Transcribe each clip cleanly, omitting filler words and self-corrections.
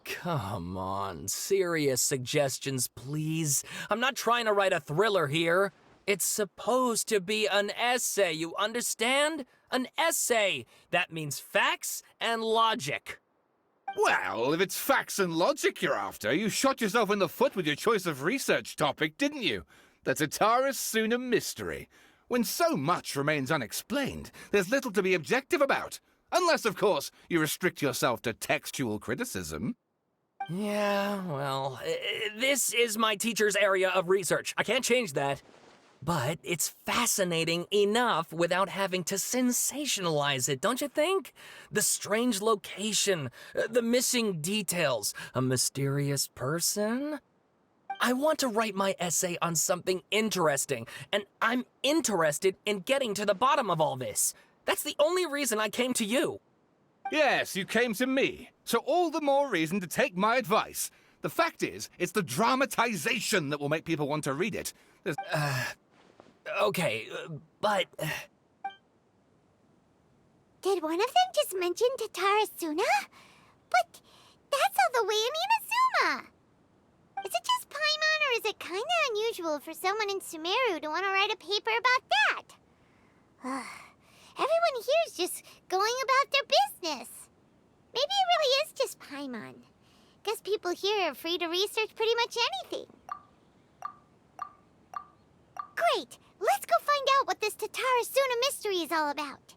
Come on, serious suggestions, please. I'm not trying to write a thriller here. It's supposed to be an essay, you understand? An essay! That means facts and logic. Well, if it's facts and logic you're after, you shot yourself in the foot with your choice of research topic, didn't you? The Tatarasuna mystery. When so much remains unexplained, there's little to be objective about. Unless, of course, you restrict yourself to textual criticism. Yeah, well, this is my teacher's area of research. I can't change that. But it's fascinating enough without having to sensationalize it, don't you think? The strange location, the missing details, a mysterious person. I want to write my essay on something interesting, and I'm interested in getting to the bottom of all this. That's the only reason I came to you. Yes, you came to me, so all the more reason to take my advice. The fact is, it's the dramatization that will make people want to read it. Okay, but... Did one of them just mention Tatarasuna? But that's all the way in Inazuma! Is it just Paimon, or is it kinda unusual for someone in Sumeru to want to write a paper about that? Everyone here's just going about their business. Maybe it really is just Paimon. Guess people here are free to research pretty much anything. Great! Let's go find out what this Tatarasuna mystery is all about.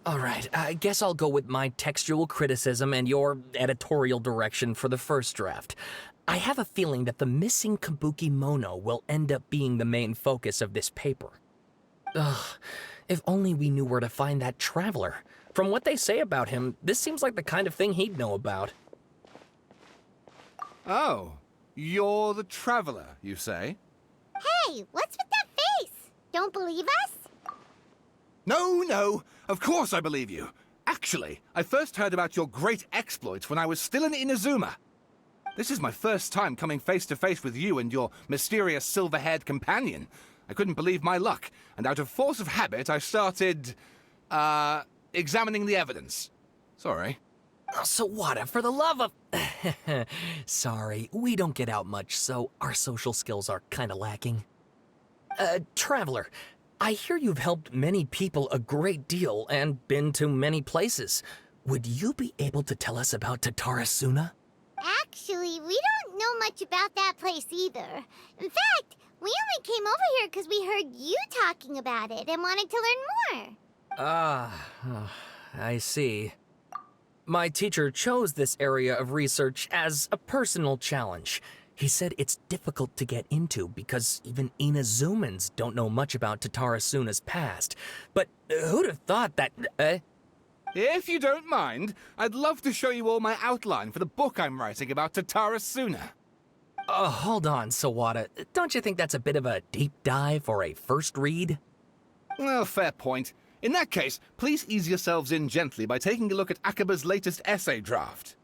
Alright, I guess I'll go with my textual criticism and your editorial direction for the first draft. I have a feeling that the missing Kabuki Mono will end up being the main focus of this paper. Ugh, if only we knew where to find that traveler. From what they say about him, this seems like the kind of thing he'd know about. Oh, you're the traveler, you say? Hey, what's with that face? Don't believe us? No, of course I believe you. Actually, I first heard about your great exploits when I was still in Inazuma. This is my first time coming face to face with you and your mysterious silver-haired companion. I couldn't believe my luck, and out of force of habit, I started, examining the evidence. Sorry. Oh, Sawada, for the love of... Sorry, we don't get out much, so our social skills are kinda lacking. Traveler, I hear you've helped many people a great deal and been to many places. Would you be able to tell us about Tatarasuna? Actually, we don't know much about that place either. In fact, we only came over here because we heard you talking about it and wanted to learn more. I see. My teacher chose this area of research as a personal challenge. He said it's difficult to get into because even Inazumans don't know much about Tatarasuna's past. But who'd have thought that... If you don't mind, I'd love to show you all my outline for the book I'm writing about Tatarasuna. Hold on, Sawada. Don't you think that's a bit of a deep dive or a first read? Well, fair point. In that case, please ease yourselves in gently by taking a look at Akaba's latest essay draft.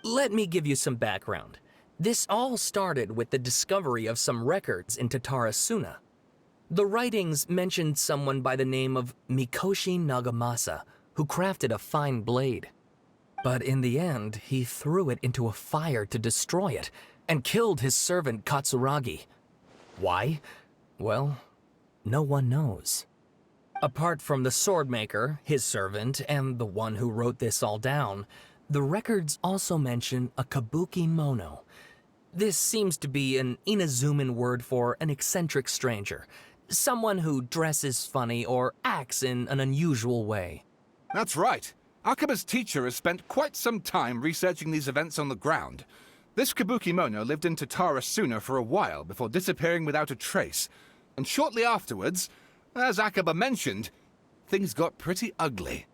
Let me give you some background. This all started with the discovery of some records in Tatarasuna. The writings mentioned someone by the name of Mikoshi Nagamasa, who crafted a fine blade. But in the end, he threw it into a fire to destroy it, and killed his servant Katsuragi. Why? Well, no one knows. Apart from the swordmaker, his servant, and the one who wrote this all down, the records also mention a Kabuki Mono. This seems to be an Inazuman word for an eccentric stranger, someone who dresses funny or acts in an unusual way. That's right. Akaba's teacher has spent quite some time researching these events on the ground. This Kabuki Mono lived in Tatarasuna for a while before disappearing without a trace. And shortly afterwards, as Akaba mentioned, things got pretty ugly.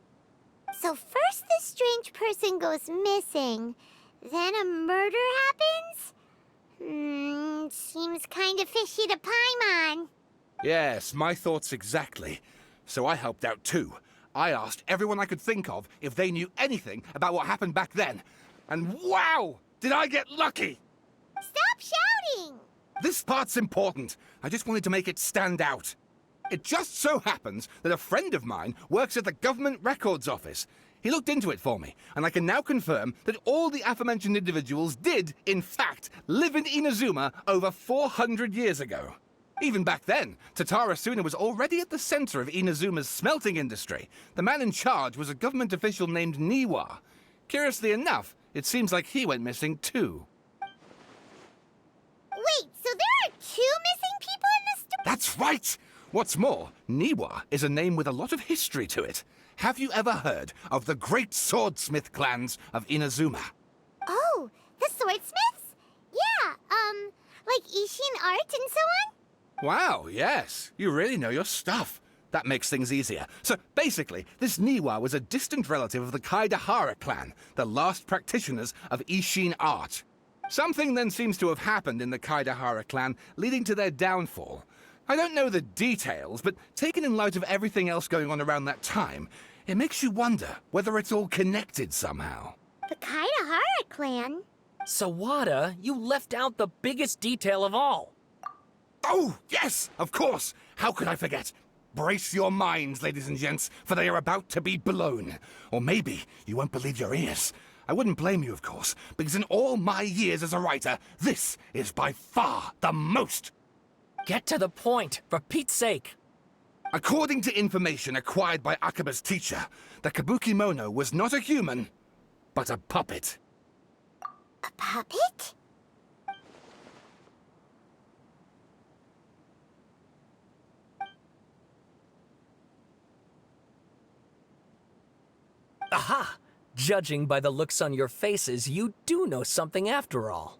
So first this strange person goes missing, then a murder happens? Seems kind of fishy to Paimon. Yes, my thoughts exactly. So I helped out too. I asked everyone I could think of if they knew anything about what happened back then. And wow! Did I get lucky! Stop shouting! This part's important. I just wanted to make it stand out. It just so happens that a friend of mine works at the Government Records Office. He looked into it for me, and I can now confirm that all the aforementioned individuals did, in fact, live in Inazuma over 400 years ago. Even back then, Tatara Suna was already at the center of Inazuma's smelting industry. The man in charge was a government official named Niwa. Curiously enough, it seems like he went missing too. Wait, so there are 2 missing people in this story? That's right! What's more, Niwa is a name with a lot of history to it. Have you ever heard of the great swordsmith clans of Inazuma? Oh, the swordsmiths? Yeah, like Ishin art and so on? Wow, yes. You really know your stuff. That makes things easier. So basically, this Niwa was a distant relative of the Kaidahara clan, the last practitioners of Ishin art. Something then seems to have happened in the Kaidahara clan, leading to their downfall. I don't know the details, but taken in light of everything else going on around that time, it makes you wonder whether it's all connected somehow. The Kaidahara clan? Sawada, you left out the biggest detail of all. Oh, yes, of course. How could I forget? Brace your minds, ladies and gents, for they are about to be blown. Or maybe you won't believe your ears. I wouldn't blame you, of course, because in all my years as a writer, this is by far the most. Get to the point, for Pete's sake. According to information acquired by Akaba's teacher, the Kabukimono was not a human, but a puppet. A puppet? Aha! Judging by the looks on your faces, you do know something after all.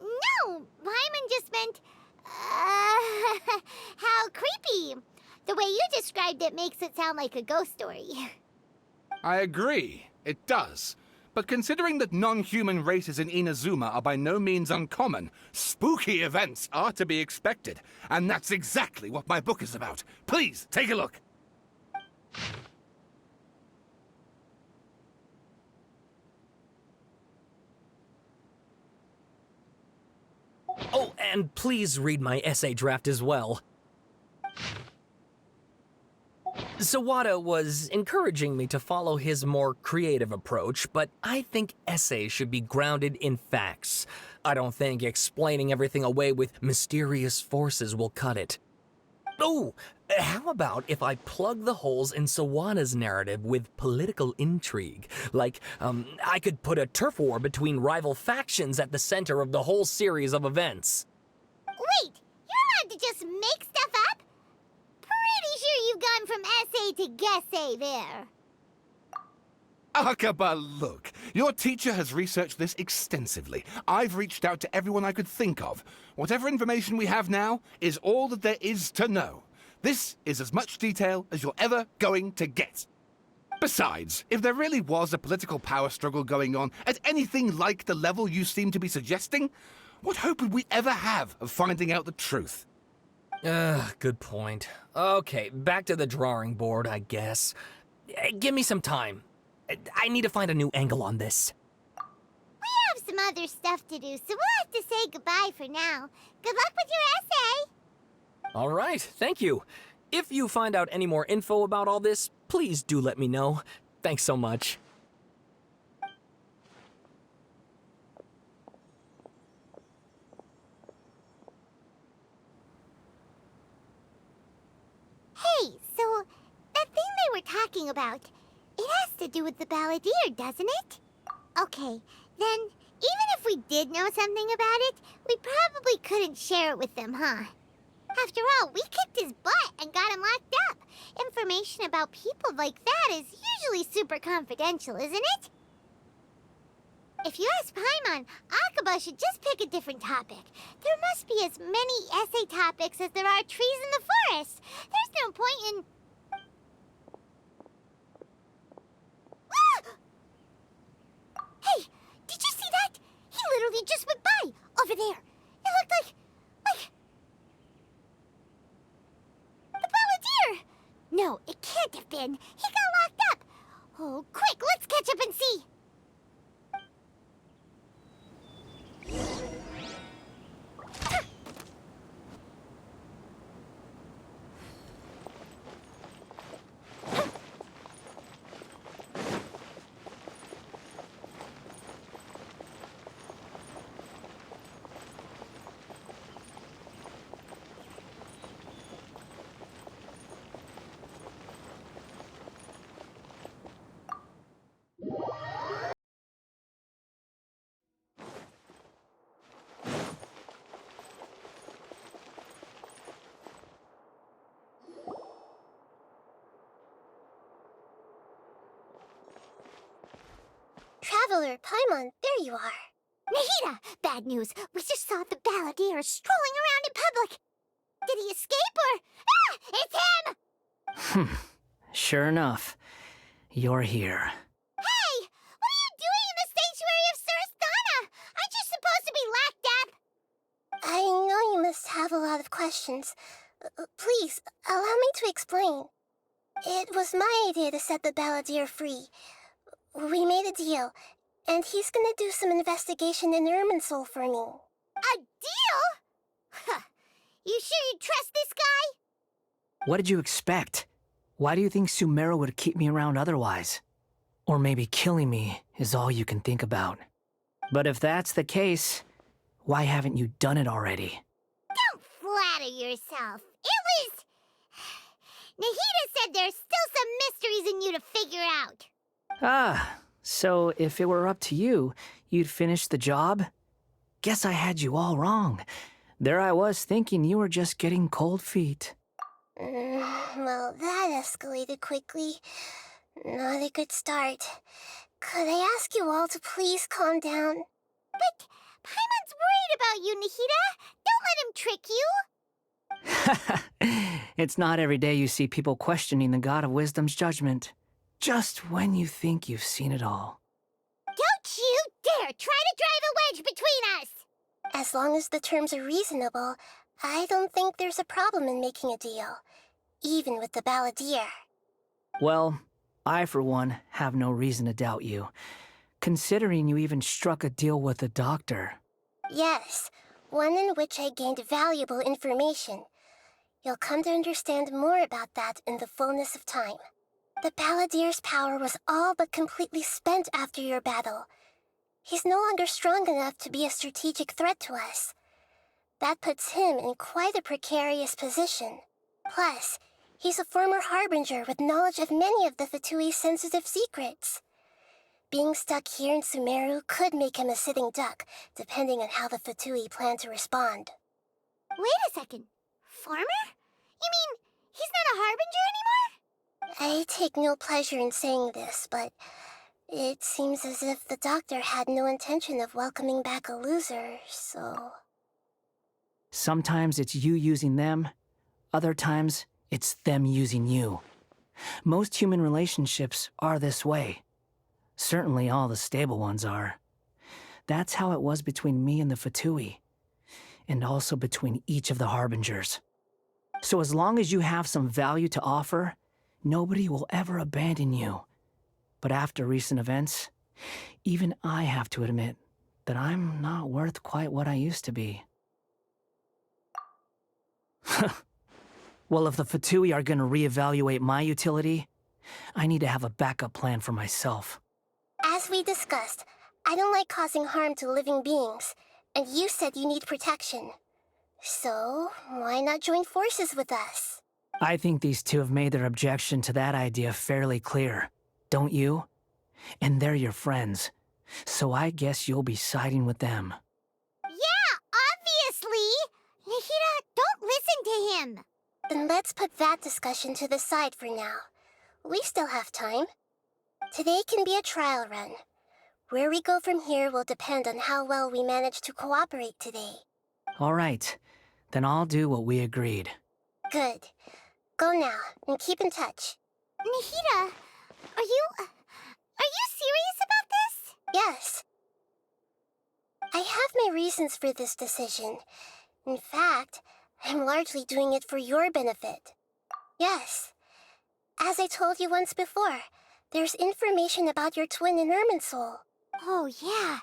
No, Paimon just meant, how creepy. The way you described it makes it sound like a ghost story. I agree, it does. But considering that non-human races in Inazuma are by no means uncommon, spooky events are to be expected. And that's exactly what my book is about. Please, take a look. Oh, and please read my essay draft as well. Sawada was encouraging me to follow his more creative approach, but I think essays should be grounded in facts. I don't think explaining everything away with mysterious forces will cut it. Oh, how about if I plug the holes in Sawada's narrative with political intrigue? Like, I could put a turf war between rival factions at the center of the whole series of events. Wait, you're allowed to just make stuff up? Pretty sure you've gone from essay to guessay there. Akaba, look. Your teacher has researched this extensively. I've reached out to everyone I could think of. Whatever information we have now is all that there is to know. This is as much detail as you're ever going to get. Besides, if there really was a political power struggle going on at anything like the level you seem to be suggesting, what hope would we ever have of finding out the truth? Good point. Okay, back to the drawing board, I guess. Give me some time. I need to find a new angle on this. We have some other stuff to do, so we'll have to say goodbye for now. Good luck with your essay! All right, thank you. If you find out any more info about all this, please do let me know. Thanks so much. Hey, so that thing they were talking about, it has to do with the balladeer, doesn't it? Okay, then even if we did know something about it, we probably couldn't share it with them, huh? After all, we kicked his butt and got him locked up. Information about people like that is usually super confidential, isn't it? If you ask Paimon, Akaba should just pick a different topic. There must be as many essay topics as there are trees in the forest. There's no point in... Hey, did you see that? He literally just went by, over there. It looked like... the balladeer! No, it can't have been. He got locked up. Oh, quick, let's catch up and see. Traveler, Paimon, there you are. Nahida! Bad news. We just saw the balladeer strolling around in public. Did he escape or... Ah! It's him! Sure enough. You're here. Hey! What are you doing in the sanctuary of Surasthana? Aren't you supposed to be locked up? I know you must have a lot of questions. Please, allow me to explain. It was my idea to set the balladeer free. We made a deal, and he's gonna do some investigation in Irminsul for me. A deal? Huh. You sure you trust this guy? What did you expect? Why do you think Sumeru would keep me around otherwise? Or maybe killing me is all you can think about. But if that's the case, why haven't you done it already? Don't flatter yourself. It was... Nahida said there's still some mysteries in you to figure out. Ah, so if it were up to you, you'd finish the job? Guess I had you all wrong. There I was thinking you were just getting cold feet. Well, that escalated quickly. Not a good start. Could I ask you all to please calm down? But Paimon's worried about you, Nahida. Don't let him trick you. It's not every day you see people questioning the God of Wisdom's judgment. Just when you think you've seen it all. Don't you dare try to drive a wedge between us! As long as the terms are reasonable, I don't think there's a problem in making a deal. Even with the balladeer. Well, I for one have no reason to doubt you, considering you even struck a deal with the doctor. Yes, one in which I gained valuable information. You'll come to understand more about that in the fullness of time. The balladeer's power was all but completely spent after your battle. He's no longer strong enough to be a strategic threat to us. That puts him in quite a precarious position. Plus, he's a former harbinger with knowledge of many of the Fatui's sensitive secrets. Being stuck here in Sumeru could make him a sitting duck, depending on how the Fatui plan to respond. Wait a second. Farmer? You mean he's not a harbinger anymore? I take no pleasure in saying this, but it seems as if the doctor had no intention of welcoming back a loser, so... Sometimes it's you using them, other times it's them using you. Most human relationships are this way. Certainly all the stable ones are. That's how it was between me and the Fatui, and also between each of the harbingers. So as long as you have some value to offer, nobody will ever abandon you. But after recent events, even I have to admit that I'm not worth quite what I used to be. Well, if the Fatui are gonna reevaluate my utility, I need to have a backup plan for myself. As we discussed, I don't like causing harm to living beings, and you said you need protection. So, why not join forces with us? I think these two have made their objection to that idea fairly clear, don't you? And they're your friends, so I guess you'll be siding with them. Yeah, obviously! Nahida, don't listen to him! Then let's put that discussion to the side for now. We still have time. Today can be a trial run. Where we go from here will depend on how well we manage to cooperate today. All right. Then I'll do what we agreed. Good. Go now, and keep in touch. Nahida, are you serious about this? Yes. I have my reasons for this decision. In fact, I'm largely doing it for your benefit. Yes. As I told you once before, there's information about your twin in Irminsul. Oh, yeah.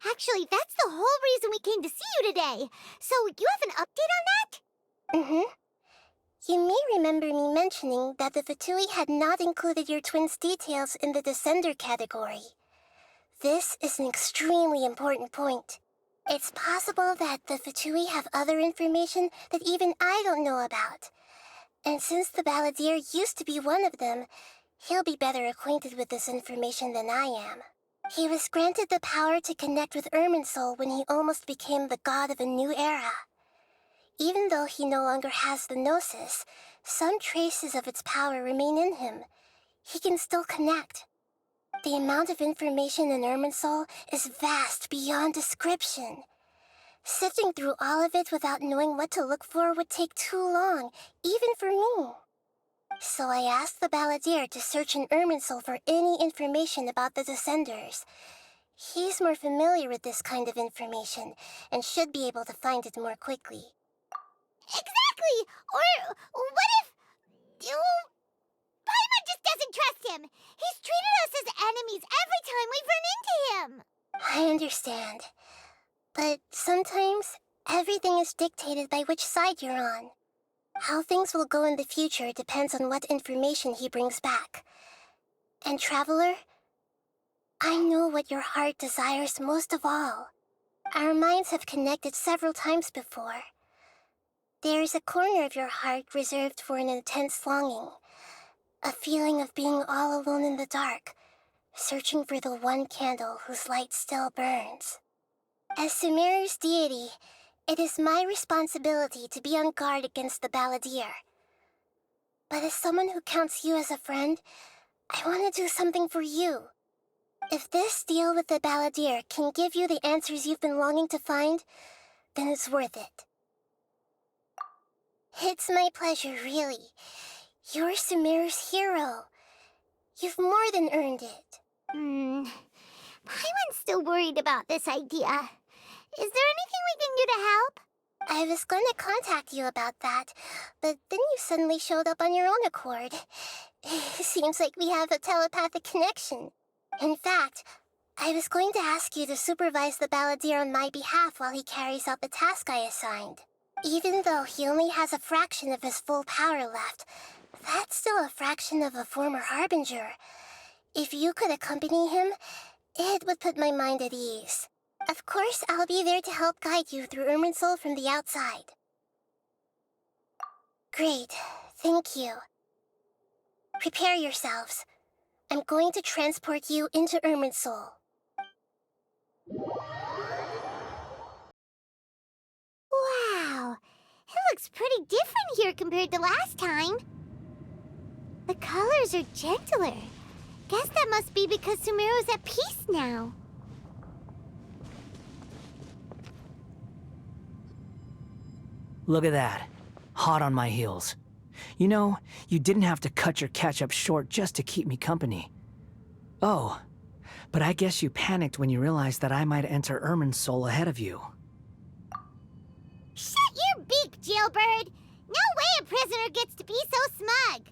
Actually, that's the whole reason we came to see you today. So, you have an update on that? Mm-hmm. You may remember me mentioning that the Fatui had not included your twin's details in the Descender category. This is an extremely important point. It's possible that the Fatui have other information that even I don't know about. And since the Balladeer used to be one of them, he'll be better acquainted with this information than I am. He was granted the power to connect with Irminsul when he almost became the god of a new era. Even though he no longer has the Gnosis, some traces of its power remain in him. He can still connect. The amount of information in Irminsul is vast beyond description. Sifting through all of it without knowing what to look for would take too long, even for me. So I asked the Balladeer to search in Irminsul for any information about the Descenders. He's more familiar with this kind of information, and should be able to find it more quickly. Exactly! Or what if... Paimon just doesn't trust him! He's treated us as enemies every time we've run into him! I understand. But sometimes, everything is dictated by which side you're on. How things will go in the future depends on what information he brings back. And Traveler, I know what your heart desires most of all. Our minds have connected several times before. There is a corner of your heart reserved for an intense longing. A feeling of being all alone in the dark, searching for the one candle whose light still burns. As Sumeru's deity, it is my responsibility to be on guard against the Balladeer. But as someone who counts you as a friend, I want to do something for you. If this deal with the Balladeer can give you the answers you've been longing to find, then it's worth it. It's my pleasure, really. You're Sumeru's hero. You've more than earned it. Paimon's still worried about this idea. Is there anything we can do to help? I was going to contact you about that, but then you suddenly showed up on your own accord. Seems like we have a telepathic connection. In fact, I was going to ask you to supervise the Balladeer on my behalf while he carries out the task I assigned. Even though he only has a fraction of his full power left, that's still a fraction of a former Harbinger. If you could accompany him, it would put my mind at ease. Of course, I'll be there to help guide you through Irminsul from the outside. Great, thank you. Prepare yourselves. I'm going to transport you into Irminsul. Wow, it looks pretty different here compared to last time. The colors are gentler. Guess that must be because Sumeru's at peace now. Look at that. Hot on my heels. You know, you didn't have to cut your catch-up short just to keep me company. Oh, but I guess you panicked when you realized that I might enter Irminsul ahead of you. Shut your beak, jailbird! No way a prisoner gets to be so smug!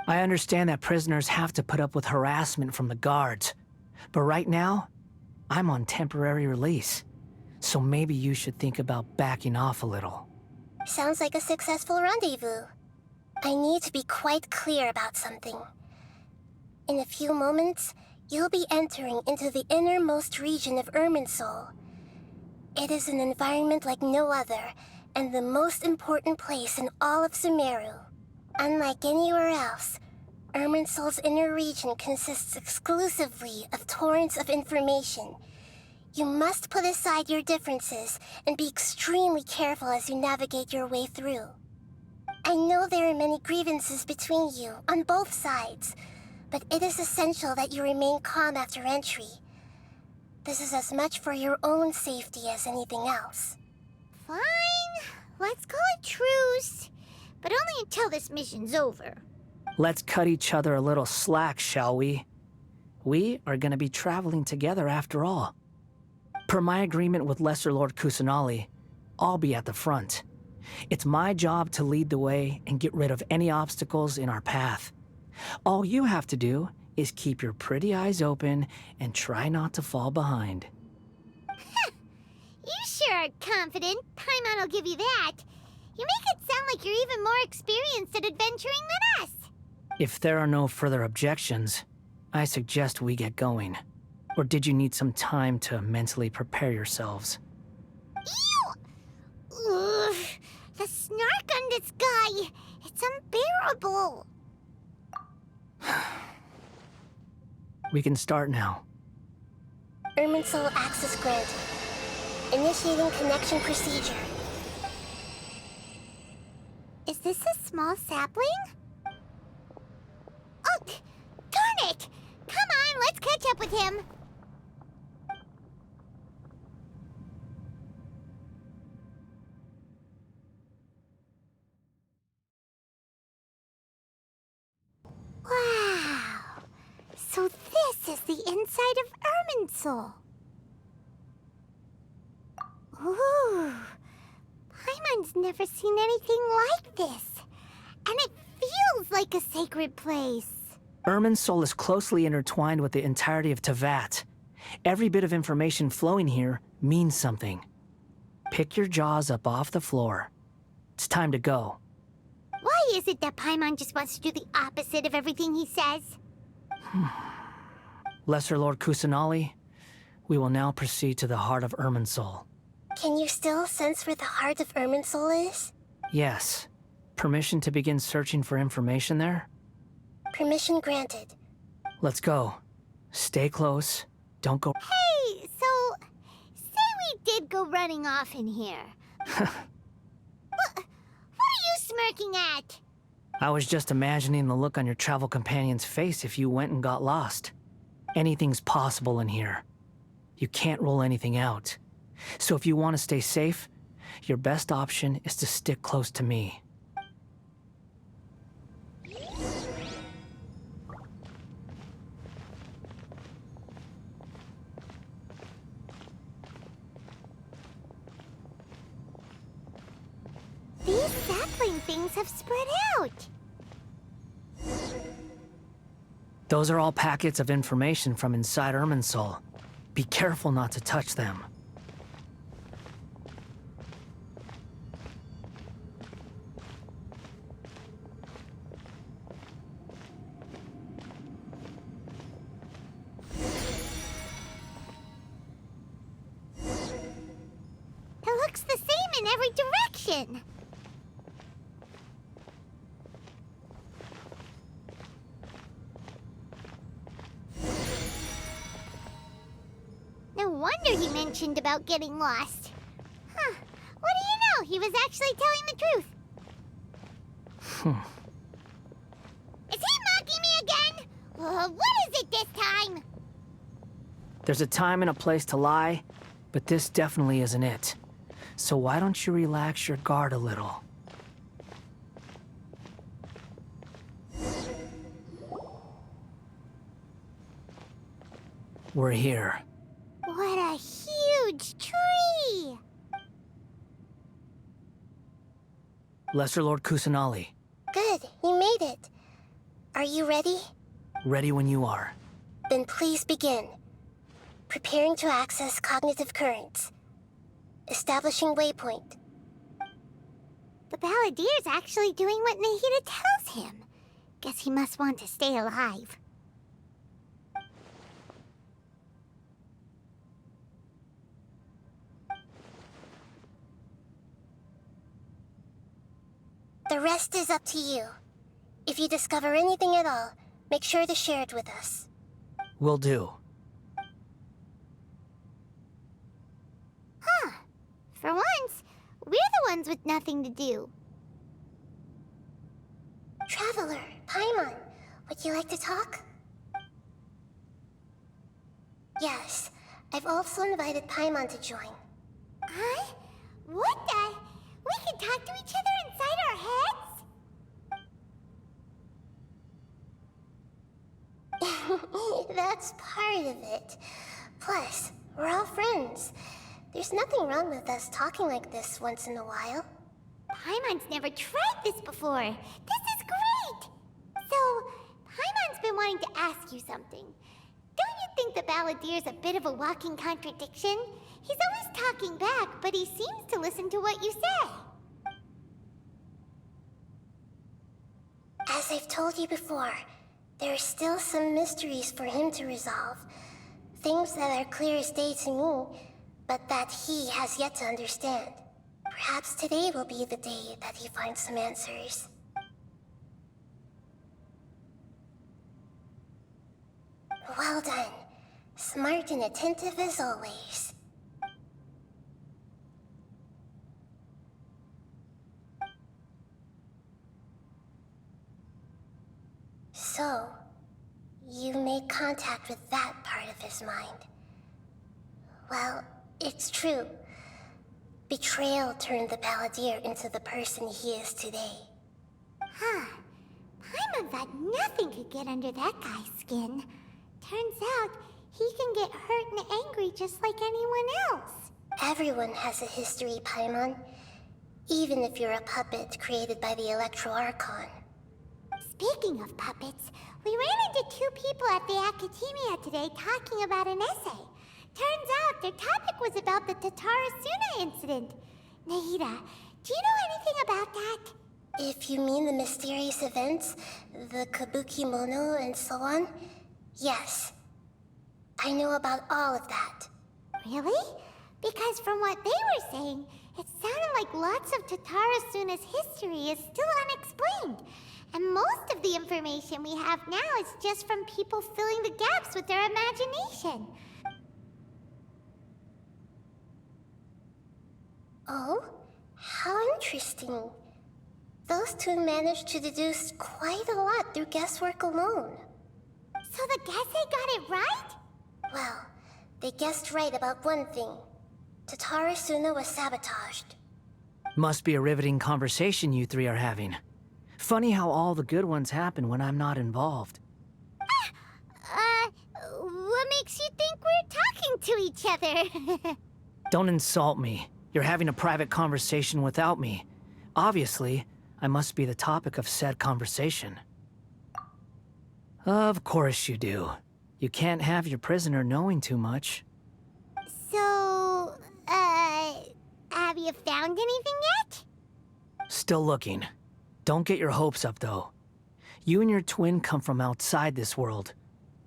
I understand that prisoners have to put up with harassment from the guards, but right now, I'm on temporary release. So maybe you should think about backing off a little. Sounds like a successful rendezvous. I need to be quite clear about something. In a few moments, you'll be entering into the innermost region of Irminsul. It is an environment like no other, and the most important place in all of Sumeru. Unlike anywhere else, Irminsul's inner region consists exclusively of torrents of information. You must put aside your differences and be extremely careful as you navigate your way through. I know there are many grievances between you, on both sides, but it is essential that you remain calm after entry. This is as much for your own safety as anything else. Fine. Let's call it truce. But only until this mission's over. Let's cut each other a little slack, shall we? We are going to be traveling together after all. Per my agreement with Lesser Lord Kusanali, I'll be at the front. It's my job to lead the way and get rid of any obstacles in our path. All you have to do is keep your pretty eyes open and try not to fall behind. You sure are confident. Paimon will give you that. You make it sound like you're even more experienced at adventuring than us. If there are no further objections, I suggest we get going. Or did you need some time to mentally prepare yourselves? Ew! Ugh, the snark on this guy. It's unbearable. We can start now. Irminsul access granted. Initiating connection procedure. Is this a small sapling? Oh, darn it! Come on, let's catch up with him. Wow! So this is the inside of Irminsul. Ooh! Paimon's never seen anything like this. And it feels like a sacred place. Irminsul is closely intertwined with the entirety of Tevat. Every bit of information flowing here means something. Pick your jaws up off the floor. It's time to go. Why is it that Paimon just wants to do the opposite of everything he says? Lesser Lord Kusanali, we will now proceed to the heart of Irminsul. Can you still sense where the heart of Irminsul is? Yes. Permission to begin searching for information there? Permission granted. Let's go. Stay close. Don't go... Hey, so... say we did go running off in here. What are you smirking at? I was just imagining the look on your travel companion's face if you went and got lost. Anything's possible in here. You can't rule anything out. So if you want to stay safe, your best option is to stick close to me. These sapling things have spread out. Those are all packets of information from inside Irminsul. Be careful not to touch them. It looks the same in every direction. No wonder he mentioned about getting lost. Huh. What do you know? He was actually telling the truth. Is he mocking me again? What is it this time? There's a time and a place to lie, but this definitely isn't it. So why don't you relax your guard a little? We're here. What a huge tree! Lesser Lord Kusanali, Good, you made it. Are you ready? ready when you are. Then please begin. Preparing to access cognitive currents. Establishing waypoint. The Balladier's actually doing what Nahida tells him. Guess he must want to stay alive. The rest is up to you. If you discover anything at all, make sure to share it with us. Will do. Huh. For once, we're the ones with nothing to do. Traveler, Paimon, would you like to talk? Yes, I've also invited Paimon to join. Huh? What the? We can talk to each other inside our heads? That's part of it. Plus, we're all friends. There's nothing wrong with us talking like this once in a while. Paimon's never tried this before. This is great! So, Paimon's been wanting to ask you something. Don't you think the Balladier's a bit of a walking contradiction? He's always talking back, but he seems to listen to what you say. As I've told you before, there are still some mysteries for him to resolve. Things that are clear as day to me, but that he has yet to understand. Perhaps today will be the day that he finds some answers. Well done. Smart and attentive as always. So, you made contact with that part of his mind. Well, it's true. Betrayal turned the Balladeer into the person he is today. Huh. Paimon thought nothing could get under that guy's skin. Turns out, he can get hurt and angry just like anyone else. Everyone has a history, Paimon. Even if you're a puppet created by the Electro Archon. Speaking of puppets, we ran into two people at the Academia today talking about an essay. Turns out their topic was about the Tatarasuna incident. Nahida, do you know anything about that? If you mean the mysterious events, the Kabuki Mono and so on, yes. I know about all of that. Really? Because from what they were saying, it sounded like lots of Tatarasuna's history is still unexplained. And most of the information we have now is just from people filling the gaps with their imagination. Oh? How interesting. Those two managed to deduce quite a lot through guesswork alone. So the Gesse got it right? Well, they guessed right about one thing. Tatarasuna was sabotaged. Must be a riveting conversation you three are having. Funny how all the good ones happen when I'm not involved. What makes you think we're talking to each other? Don't insult me. You're having a private conversation without me. Obviously, I must be the topic of said conversation. Of course you do. You can't have your prisoner knowing too much. So, have you found anything yet? Still looking. Don't get your hopes up, though. You and your twin come from outside this world.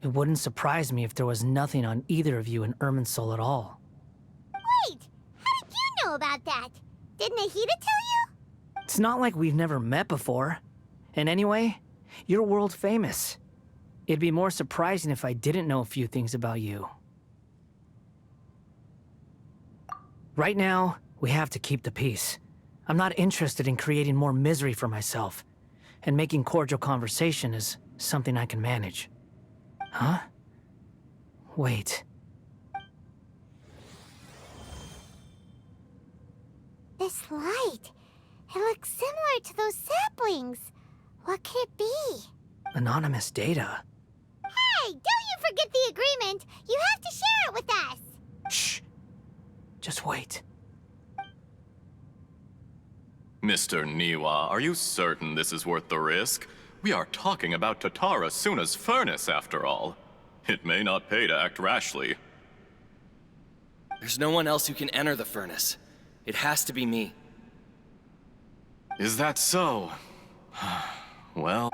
It wouldn't surprise me if there was nothing on either of you in Irminsul at all. Wait! How did you know about that? Did Nahida tell you? It's not like we've never met before. And anyway, you're world famous. It'd be more surprising if I didn't know a few things about you. Right now, we have to keep the peace. I'm not interested in creating more misery for myself. And making cordial conversation is something I can manage. Huh? Wait. This light. It looks similar to those saplings. What could it be? Anonymous data. Hey, don't you forget the agreement! You have to share it with us! Shh. Just wait. Mr. Niwa, are you certain this is worth the risk? We are talking about Tatarasuna's furnace, after all. It may not pay to act rashly. There's no one else who can enter the furnace. It has to be me. Is that so? Well...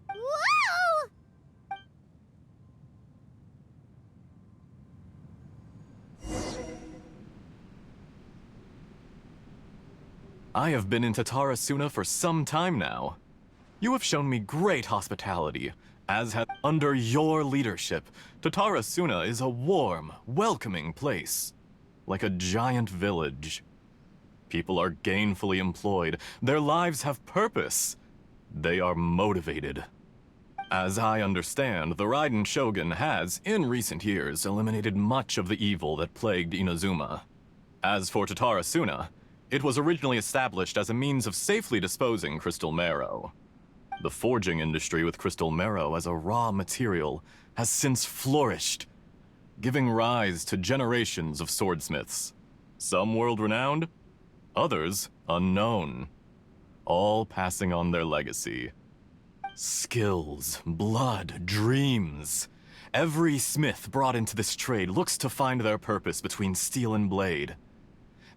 Whoa! I have been in Tatarasuna for some time now. You have shown me great hospitality, as have under your leadership. Tatarasuna is a warm, welcoming place, like a giant village. People are gainfully employed, their lives have purpose. They are motivated. As I understand, the Raiden Shogun has, in recent years, eliminated much of the evil that plagued Inazuma. As for Tatara Suna, it was originally established as a means of safely disposing crystal marrow. The forging industry with crystal marrow as a raw material has since flourished, giving rise to generations of swordsmiths. Some world-renowned, others unknown, all passing on their legacy. Skills, blood, dreams. Every smith brought into this trade looks to find their purpose between steel and blade.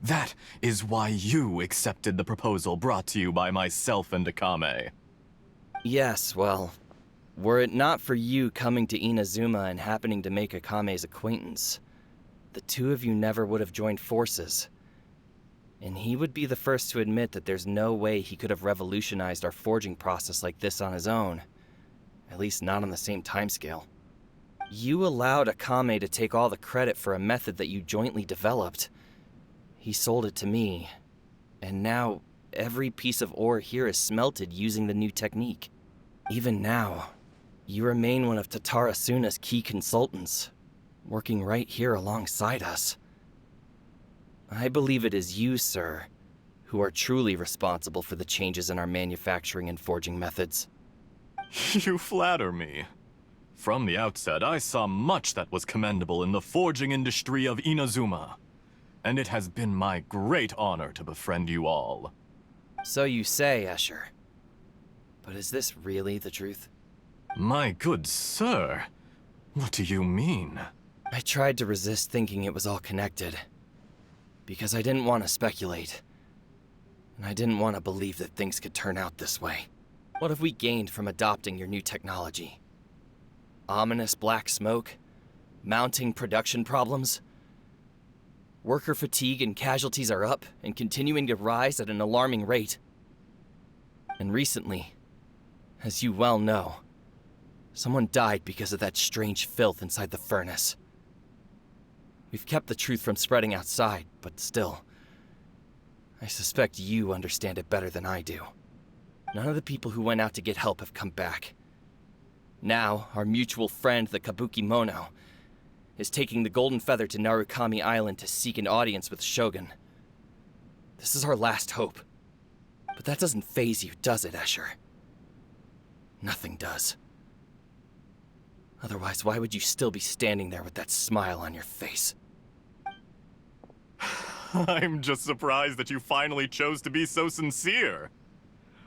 That is why you accepted the proposal brought to you by myself and Akame. Yes, well, were it not for you coming to Inazuma and happening to make Akame's acquaintance, the two of you never would have joined forces. And he would be the first to admit that there's no way he could have revolutionized our forging process like this on his own. At least not on the same timescale. You allowed Akame to take all the credit for a method that you jointly developed. He sold it to me, and now every piece of ore here is smelted using the new technique. Even now, you remain one of Tatara Suna's key consultants, working right here alongside us. I believe it is you, sir, who are truly responsible for the changes in our manufacturing and forging methods. You flatter me. From the outset, I saw much that was commendable in the forging industry of Inazuma, and it has been my great honor to befriend you all. So you say, Escher. But is this really the truth? My good sir, what do you mean? I tried to resist thinking it was all connected, because I didn't want to speculate, and I didn't want to believe that things could turn out this way. What have we gained from adopting your new technology? Ominous black smoke? Mounting production problems? Worker fatigue and casualties are up and continuing to rise at an alarming rate. And recently, as you well know, someone died because of that strange filth inside the furnace. We've kept the truth from spreading outside, but still, I suspect you understand it better than I do. None of the people who went out to get help have come back. Now, our mutual friend, the Kabuki Mono, is taking the Golden Feather to Narukami Island to seek an audience with Shogun. This is our last hope. But that doesn't faze you, does it, Escher? Nothing does. Otherwise, why would you still be standing there with that smile on your face? I'm just surprised that you finally chose to be so sincere.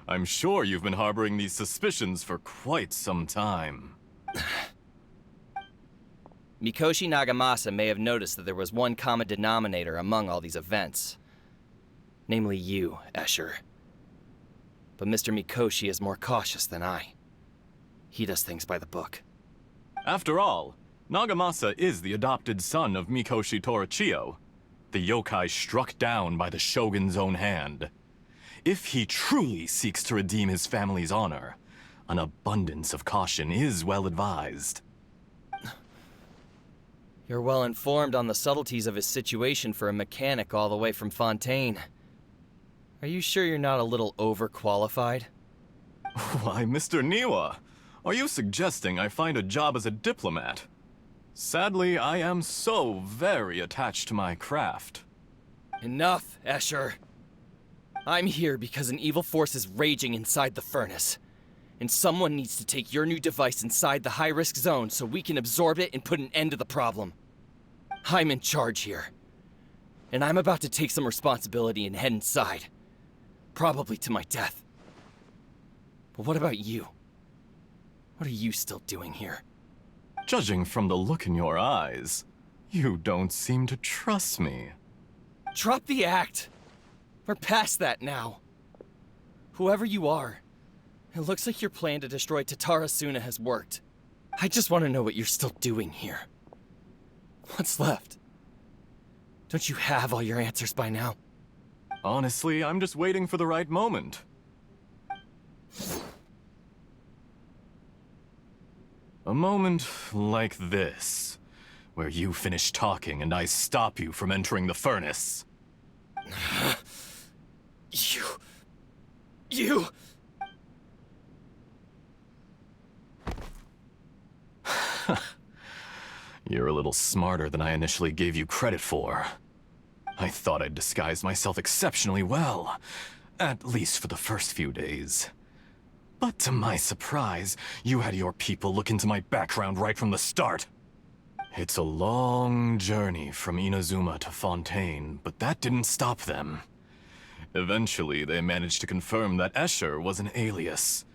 I'm sure you've been harboring these suspicions for quite some time. Mikoshi Nagamasa may have noticed that there was one common denominator among all these events. Namely you, Escher. But Mr. Mikoshi is more cautious than I. He does things by the book. After all, Nagamasa is the adopted son of Mikoshi Torichio, the yokai struck down by the Shogun's own hand. If he truly seeks to redeem his family's honor, an abundance of caution is well advised. You're well informed on the subtleties of his situation for a mechanic all the way from Fontaine. Are you sure you're not a little overqualified? Why, Mr. Niwa, are you suggesting I find a job as a diplomat? Sadly, I am so very attached to my craft. Enough, Escher. I'm here because an evil force is raging inside the furnace. And someone needs to take your new device inside the high-risk zone so we can absorb it and put an end to the problem. I'm in charge here. And I'm about to take some responsibility and head inside. Probably to my death. But what about you? What are you still doing here? Judging from the look in your eyes, you don't seem to trust me. Drop the act! We're past that now. Whoever you are, it looks like your plan to destroy Tatara Suna has worked. I just want to know what you're still doing here. What's left? Don't you have all your answers by now? Honestly, I'm just waiting for the right moment. A moment like this, where you finish talking and I stop you from entering the furnace. You... You're a little smarter than I initially gave you credit for. I thought I'd disguised myself exceptionally well, at least for the first few days. But to my surprise, you had your people look into my background right from the start. It's a long journey from Inazuma to Fontaine, but that didn't stop them. Eventually, they managed to confirm that Escher was an alias,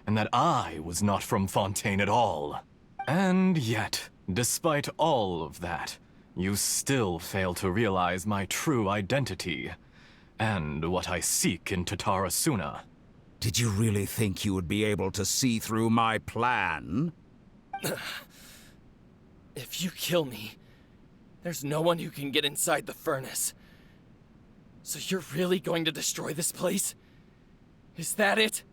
and that I was not from Fontaine at all. And yet, despite all of that, you still fail to realize my true identity, and what I seek in Tatarasuna. Did you really think you would be able to see through my plan? If you kill me, there's no one who can get inside the furnace. So you're really going to destroy this place? Is that it?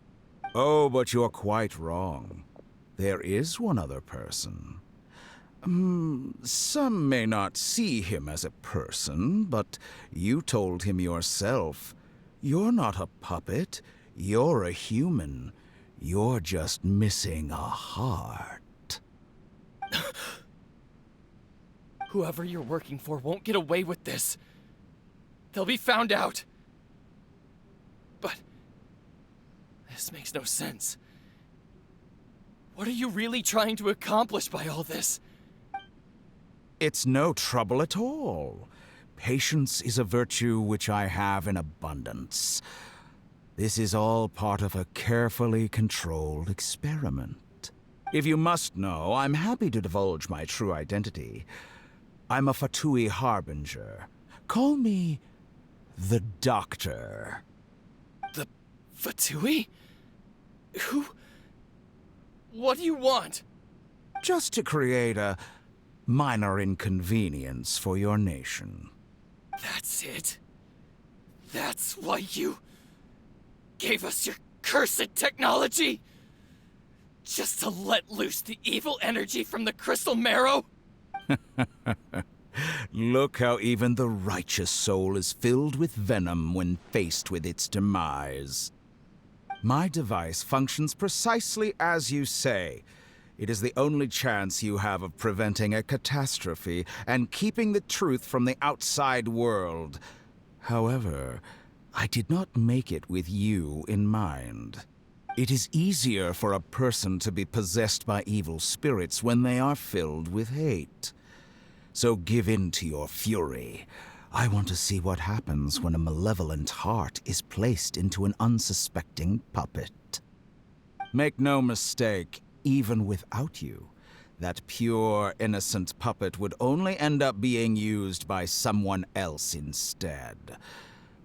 Oh, but you're quite wrong. There is one other person. Some may not see him as a person, but you told him yourself. You're not a puppet. You're a human. You're just missing a heart. Whoever you're working for won't get away with this. They'll be found out. But this makes no sense. What are you really trying to accomplish by all this? It's no trouble at all. Patience is a virtue which I have in abundance. This is all part of a carefully controlled experiment. If you must know, I'm happy to divulge my true identity. I'm a Fatui harbinger. Call me the Doctor. The Fatui? Who? What do you want? Just to create a minor inconvenience for your nation. That's it? That's why you gave us your cursed technology? Just to let loose the evil energy from the crystal marrow? Look how even the righteous soul is filled with venom when faced with its demise. My device functions precisely as you say. It is the only chance you have of preventing a catastrophe and keeping the truth from the outside world. However, I did not make it with you in mind. It is easier for a person to be possessed by evil spirits when they are filled with hate. So give in to your fury. I want to see what happens when a malevolent heart is placed into an unsuspecting puppet. Make no mistake, even without you, that pure, innocent puppet would only end up being used by someone else instead.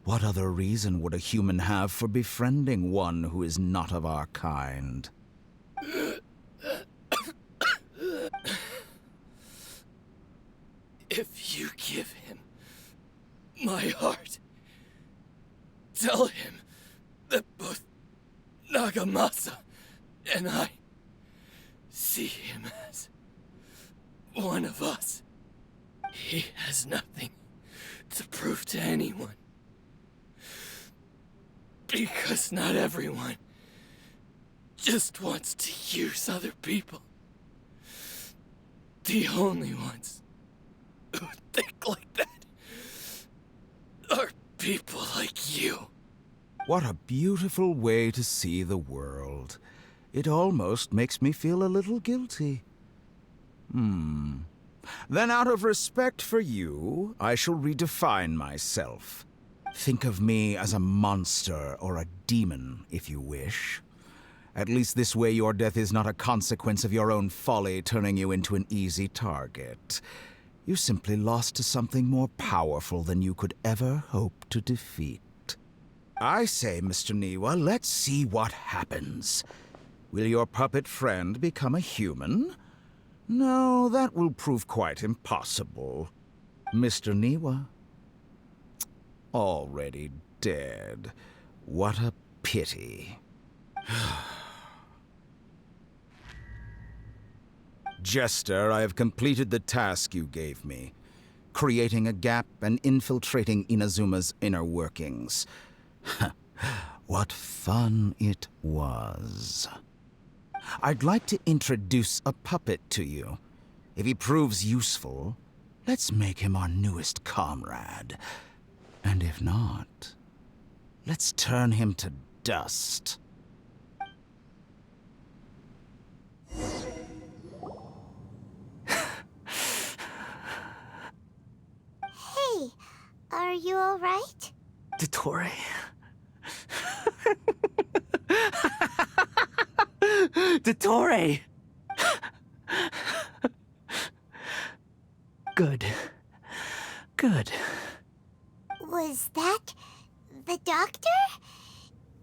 What other reason would a human have for befriending one who is not of our kind? If you give him my heart, tell him that both Nagamasa and I see him as one of us. He has nothing to prove to anyone. Because not everyone just wants to use other people. The only ones who think like that are people like you. What a beautiful way to see the world. It almost makes me feel a little guilty. Then out of respect for you, I shall redefine myself. Think of me as a monster or a demon, if you wish. At least this way your death is not a consequence of your own folly turning you into an easy target. You simply lost to something more powerful than you could ever hope to defeat. I say, Mr. Niwa, let's see what happens. Will your puppet friend become a human? No, that will prove quite impossible. Mr. Niwa? Already dead. What a pity. Jester, I have completed the task you gave me. Creating a gap and infiltrating Inazuma's inner workings. What fun it was. I'd like to introduce a puppet to you. If he proves useful, let's make him our newest comrade. And if not, let's turn him to dust. Hey, are you alright? Dottore. Dottore! Good. Good. Was that the doctor?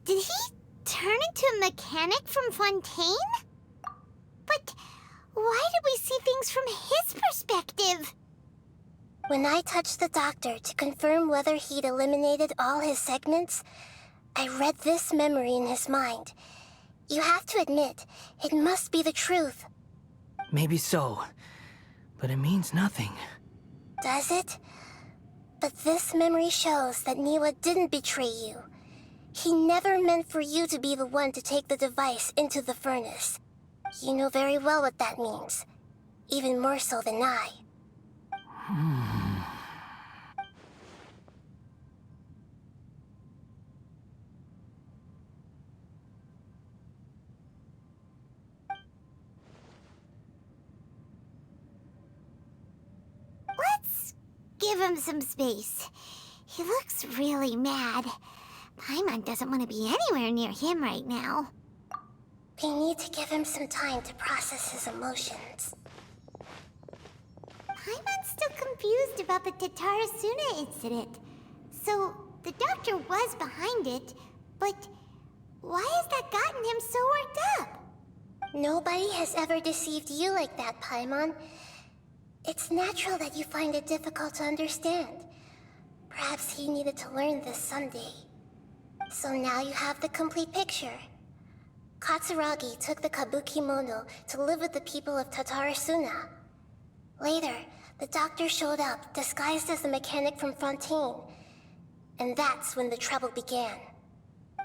Did he turn into a mechanic from Fontaine? But why did we see things from his perspective? When I touched the doctor to confirm whether he'd eliminated all his segments, I read this memory in his mind. You have to admit, it must be the truth. Maybe so, but it means nothing. Does it? But this memory shows that Niwa didn't betray you. He never meant for you to be the one to take the device into the furnace. You know very well what that means. Even more so than I. Let's give him some space. He looks really mad. Paimon doesn't want to be anywhere near him right now. We need to give him some time to process his emotions. Paimon's still confused about the Tatarasuna incident. So, the doctor was behind it, but why has that gotten him so worked up? Nobody has ever deceived you like that, Paimon. It's natural that you find it difficult to understand. Perhaps he needed to learn this someday. So now you have the complete picture. Katsuragi took the Kabukimono to live with the people of Tatarasuna. Later, the doctor showed up, disguised as the mechanic from Fontaine. And that's when the trouble began.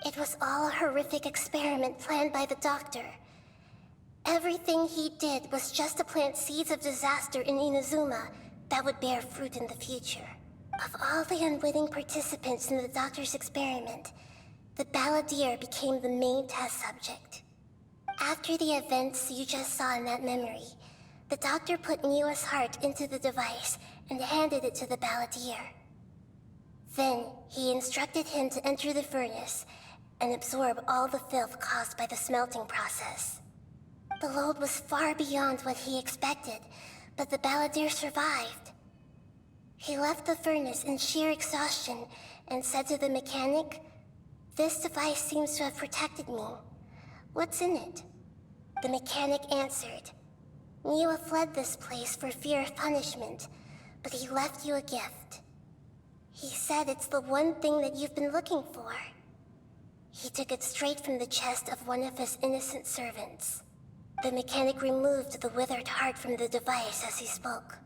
It was all a horrific experiment planned by the doctor. Everything he did was just to plant seeds of disaster in Inazuma that would bear fruit in the future. Of all the unwitting participants in the doctor's experiment, the balladeer became the main test subject. After the events you just saw in that memory, the doctor put Niwa's heart into the device and handed it to the balladeer. Then, he instructed him to enter the furnace and absorb all the filth caused by the smelting process. The load was far beyond what he expected, but the balladeer survived. He left the furnace in sheer exhaustion and said to the mechanic, "This device seems to have protected me. What's in it?" The mechanic answered, "Niwa fled this place for fear of punishment, but he left you a gift. He said it's the one thing that you've been looking for." He took it straight from the chest of one of his innocent servants. The mechanic removed the withered heart from the device as he spoke.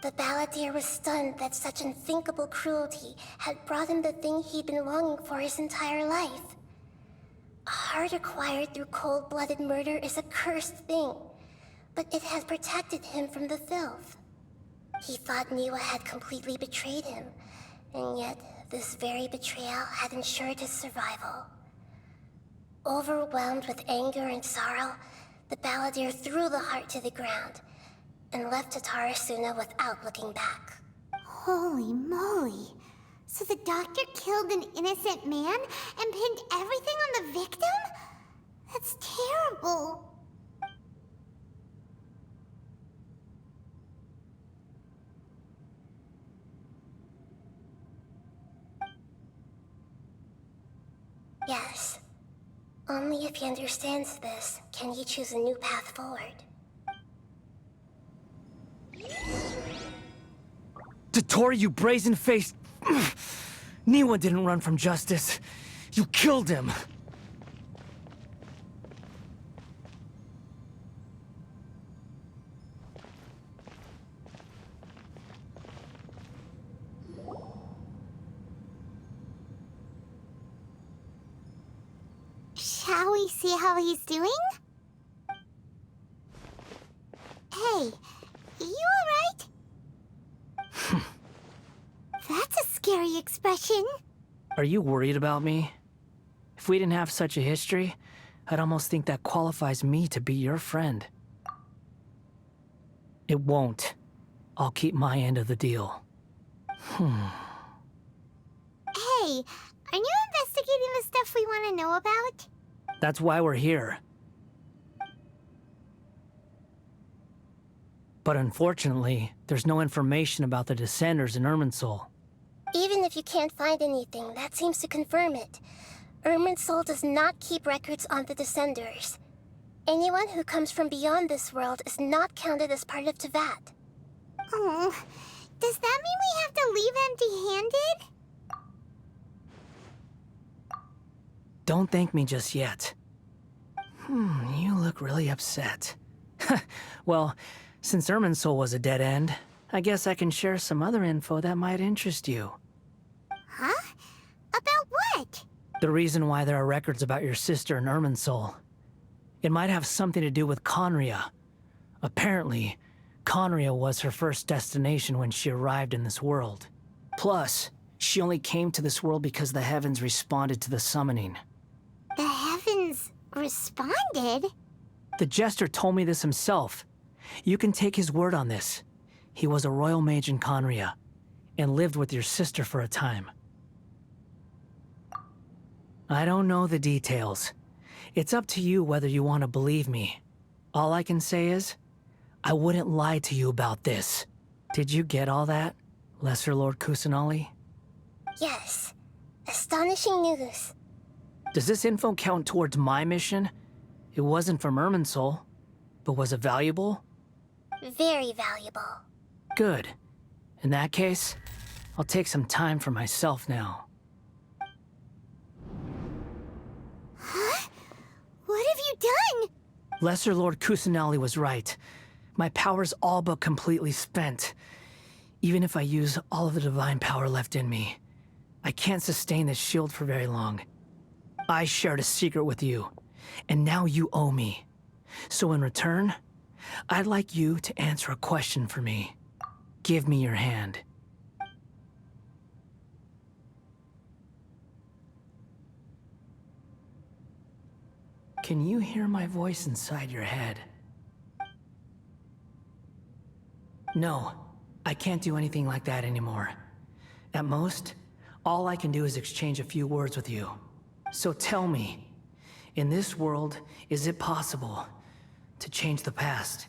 The balladeer was stunned that such unthinkable cruelty had brought him the thing he'd been longing for his entire life. A heart acquired through cold-blooded murder is a cursed thing, but it had protected him from the filth. He thought Niwa had completely betrayed him, and yet this very betrayal had ensured his survival. Overwhelmed with anger and sorrow, the balladeer threw the heart to the ground and left Tatarasuna without looking back. Holy moly. So the doctor killed an innocent man and pinned everything on the victim? That's terrible. Yes. Only if he understands this can he choose a new path forward. Dottore, you brazen-faced... Niwa didn't run from justice. You killed him. Shall we see how he's doing? Hey, scary expression. Are you worried about me? If we didn't have such a history, I'd almost think that qualifies me to be your friend. It won't. I'll keep my end of the deal. Hey, are you investigating the stuff we want to know about? That's why we're here. But unfortunately, there's no information about the Descenders in Irminsul. Even if you can't find anything, that seems to confirm it. Irminsul does not keep records on the Descenders. Anyone who comes from beyond this world is not counted as part of Teyvat. Oh, does that mean we have to leave empty-handed? Don't thank me just yet. You look really upset. Well, since Irminsul was a dead end, I guess I can share some other info that might interest you. Huh? About what? The reason why there are records about your sister in Irminsul. It might have something to do with Conria. Apparently, Conria was her first destination when she arrived in this world. Plus, she only came to this world because the heavens responded to the summoning. The heavens responded? The Jester told me this himself. You can take his word on this. He was a royal mage in Conria, and lived with your sister for a time. I don't know the details. It's up to you whether you want to believe me. All I can say is, I wouldn't lie to you about this. Did you get all that, Lesser Lord Kusanali? Yes. Astonishing news. Does this info count towards my mission? It wasn't from Irminsul, but was it valuable? Very valuable. Good. In that case, I'll take some time for myself now. Huh? What have you done? Lesser Lord Kusanali was right. My power's all but completely spent. Even if I use all of the divine power left in me, I can't sustain this shield for very long. I shared a secret with you, and now you owe me. So in return, I'd like you to answer a question for me. Give me your hand. Can you hear my voice inside your head? No, I can't do anything like that anymore. At most, all I can do is exchange a few words with you. So tell me, in this world, is it possible to change the past?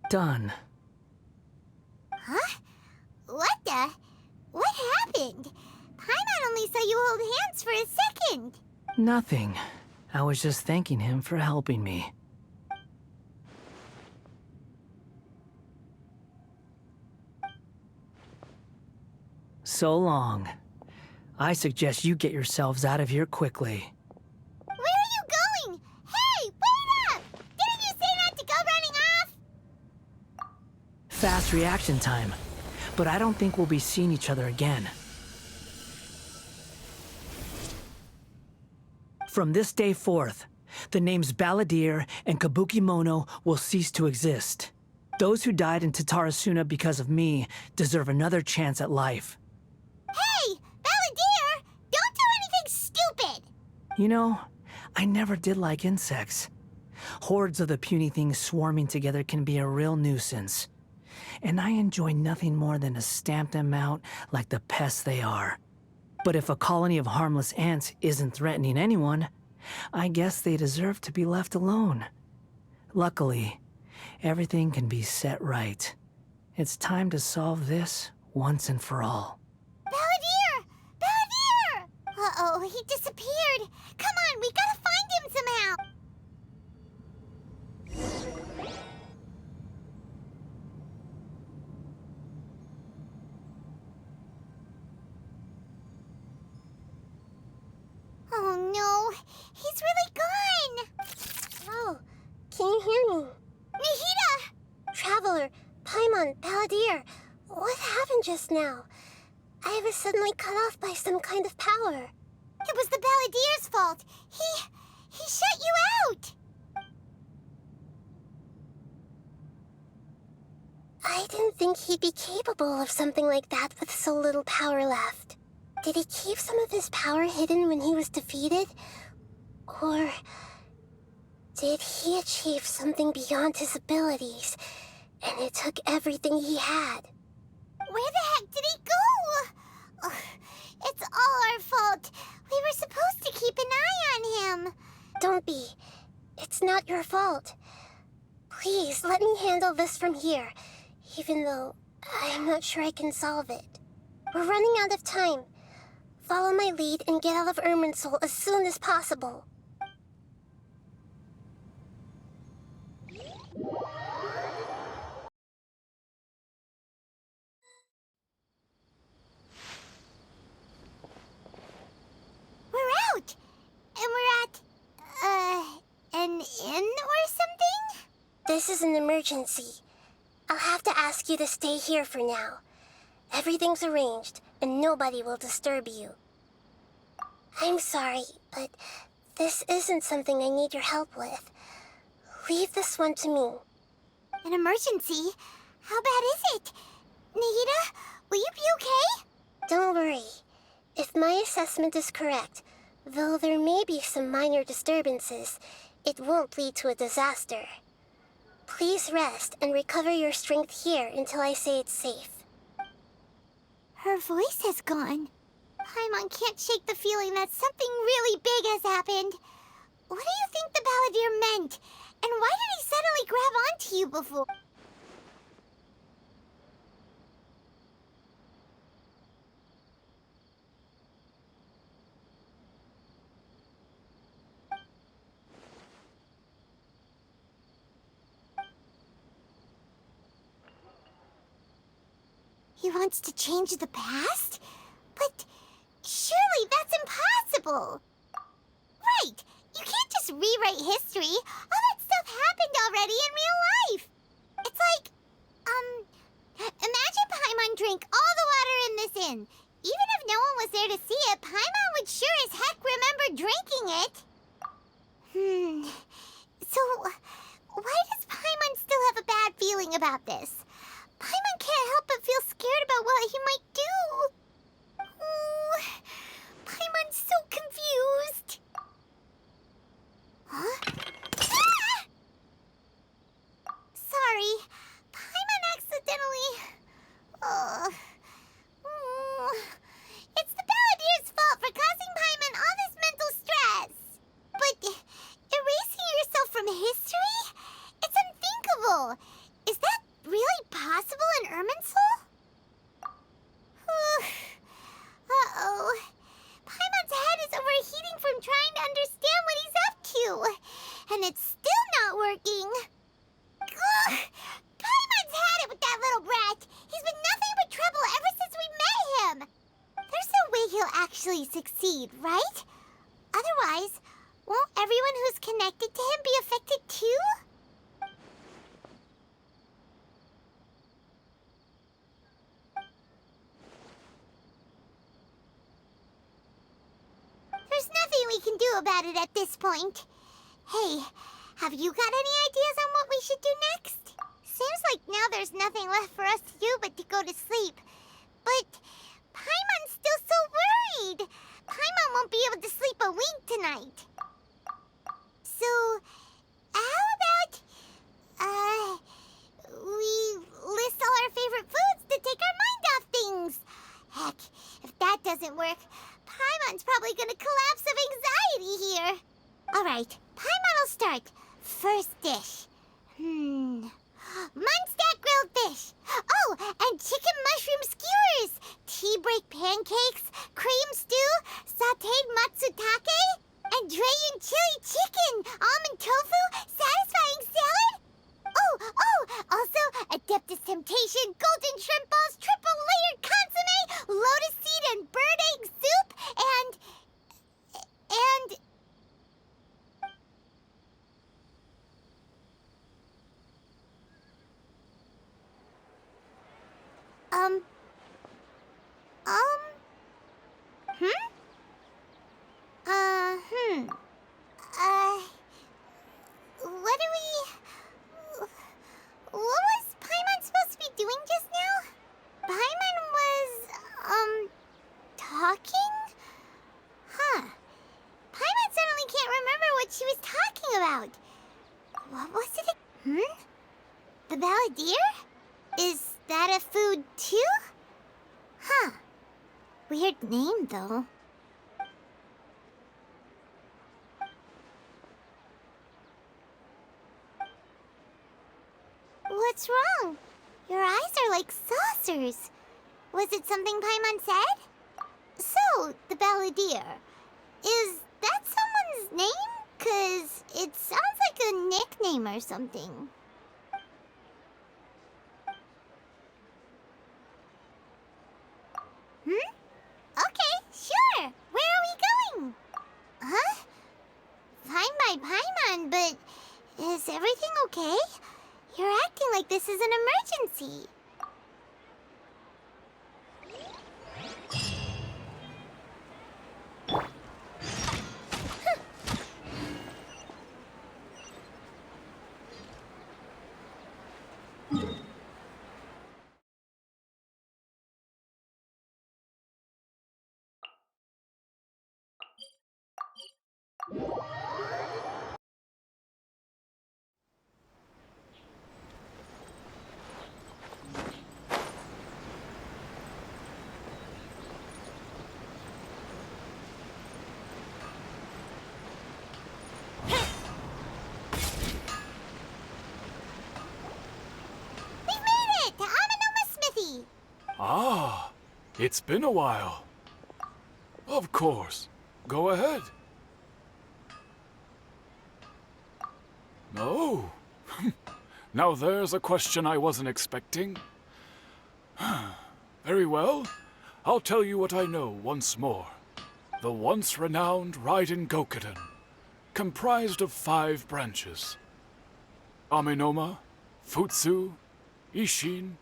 Done. Huh? What the? What happened? Paimon only saw you hold hands for a second. Nothing. I was just thanking him for helping me. So long. I suggest you get yourselves out of here quickly. Where are you going? Hey, wait up! Didn't you say not to go running off? Fast reaction time. But I don't think we'll be seeing each other again. From this day forth, the names Balladeer and Kabukimono will cease to exist. Those who died in Tatarasuna because of me deserve another chance at life. Hey, Balladeer! Don't do anything stupid! You know, I never did like insects. Hordes of the puny things swarming together can be a real nuisance. And I enjoy nothing more than to stamp them out like the pests they are. But if a colony of harmless ants isn't threatening anyone, I guess they deserve to be left alone. Luckily, everything can be set right. It's time to solve this once and for all. Balladeer! Balladeer! Uh-oh, he disappeared. Come on, we gotta find him somehow. Oh no, he's really gone! Oh, can you hear me? Nihida! Traveler, Paimon, Balladeer, what happened just now? I was suddenly cut off by some kind of power. It was the Balladeer's fault. He shut you out! I didn't think he'd be capable of something like that with so little power left. Did he keep some of his power hidden when he was defeated? Or did he achieve something beyond his abilities, and it took everything he had? Where the heck did he go? Ugh, it's all our fault. We were supposed to keep an eye on him. Don't be. It's not your fault. Please, let me handle this from here, even though I'm not sure I can solve it. We're running out of time. Follow my lead and get out of Irminsul as soon as possible. We're out! And we're at, an inn or something? This is an emergency. I'll have to ask you to stay here for now. Everything's arranged, and nobody will disturb you. I'm sorry, but this isn't something I need your help with. Leave this one to me. An emergency? How bad is it? Nahida, will you be okay? Don't worry. If my assessment is correct, though there may be some minor disturbances, it won't lead to a disaster. Please rest and recover your strength here until I say it's safe. Her voice has gone. Paimon can't shake the feeling that something really big has happened. What do you think the balladeer meant? And why did he suddenly grab onto you before? He wants to change the past? But surely that's impossible! Right! You can't just rewrite history! All that stuff happened already in real life! It's like, imagine Paimon drank all the water in this inn. Even if no one was there to see it, Paimon would sure as heck remember drinking it! So, why does Paimon still have a bad feeling about this? Paimon can't help but feel scared about what he might do. Oh, Paimon's so confused. Huh? Ah! Sorry, Paimon accidentally... It's the balladeer's fault for causing Paimon all this mental stress. But erasing yourself from history? It's unthinkable. Is that really possible in Irminsul? Uh-oh. Paimon's head is overheating from trying to understand what he's up to. And it's still not working. Ugh. Paimon's had it with that little brat. He's been nothing but trouble ever since we met him. There's no way he'll actually succeed, right? Otherwise, won't everyone who's connected to him be affected too? There's nothing we can do about it at this point. Hey, have you got any ideas on what we should do next? Seems like now there's nothing left for us to do but to go to sleep. But Paimon's still so worried. Paimon won't be able to sleep a wink tonight. So, how about, we list all our favorite foods to take our mind off things? Heck, if that doesn't work, Paimon's probably gonna collapse of anxiety here. Alright, Paimon will start. First dish. Munstack grilled fish. Oh, and chicken mushroom skewers. Tea break pancakes, cream stew, sauteed matsutake, and Drayan chili chicken, almond tofu, satisfying salad. Also, Adeptus Temptation, golden shrimp balls, triple layered consomme, lotus seed and bird egg soup, and... What was Paimon supposed to be doing balladeer? Is that a food too? Huh. Weird name, though. What's wrong? Your eyes are like saucers. Was it something Paimon said? So, the balladeer. Is that someone's name? 'Cause it sounds like a nickname or something. Okay, sure. Where are we going? Huh? Fine by Paimon, but is everything okay? You're acting like this is an emergency. Ah, it's been a while. Of course. Go ahead. No. Now there's a question I wasn't expecting. Very well. I'll tell you what I know once more. The once renowned Raiden Gokuden, comprised of 5 branches. Amenoma, Futsu, Ishin,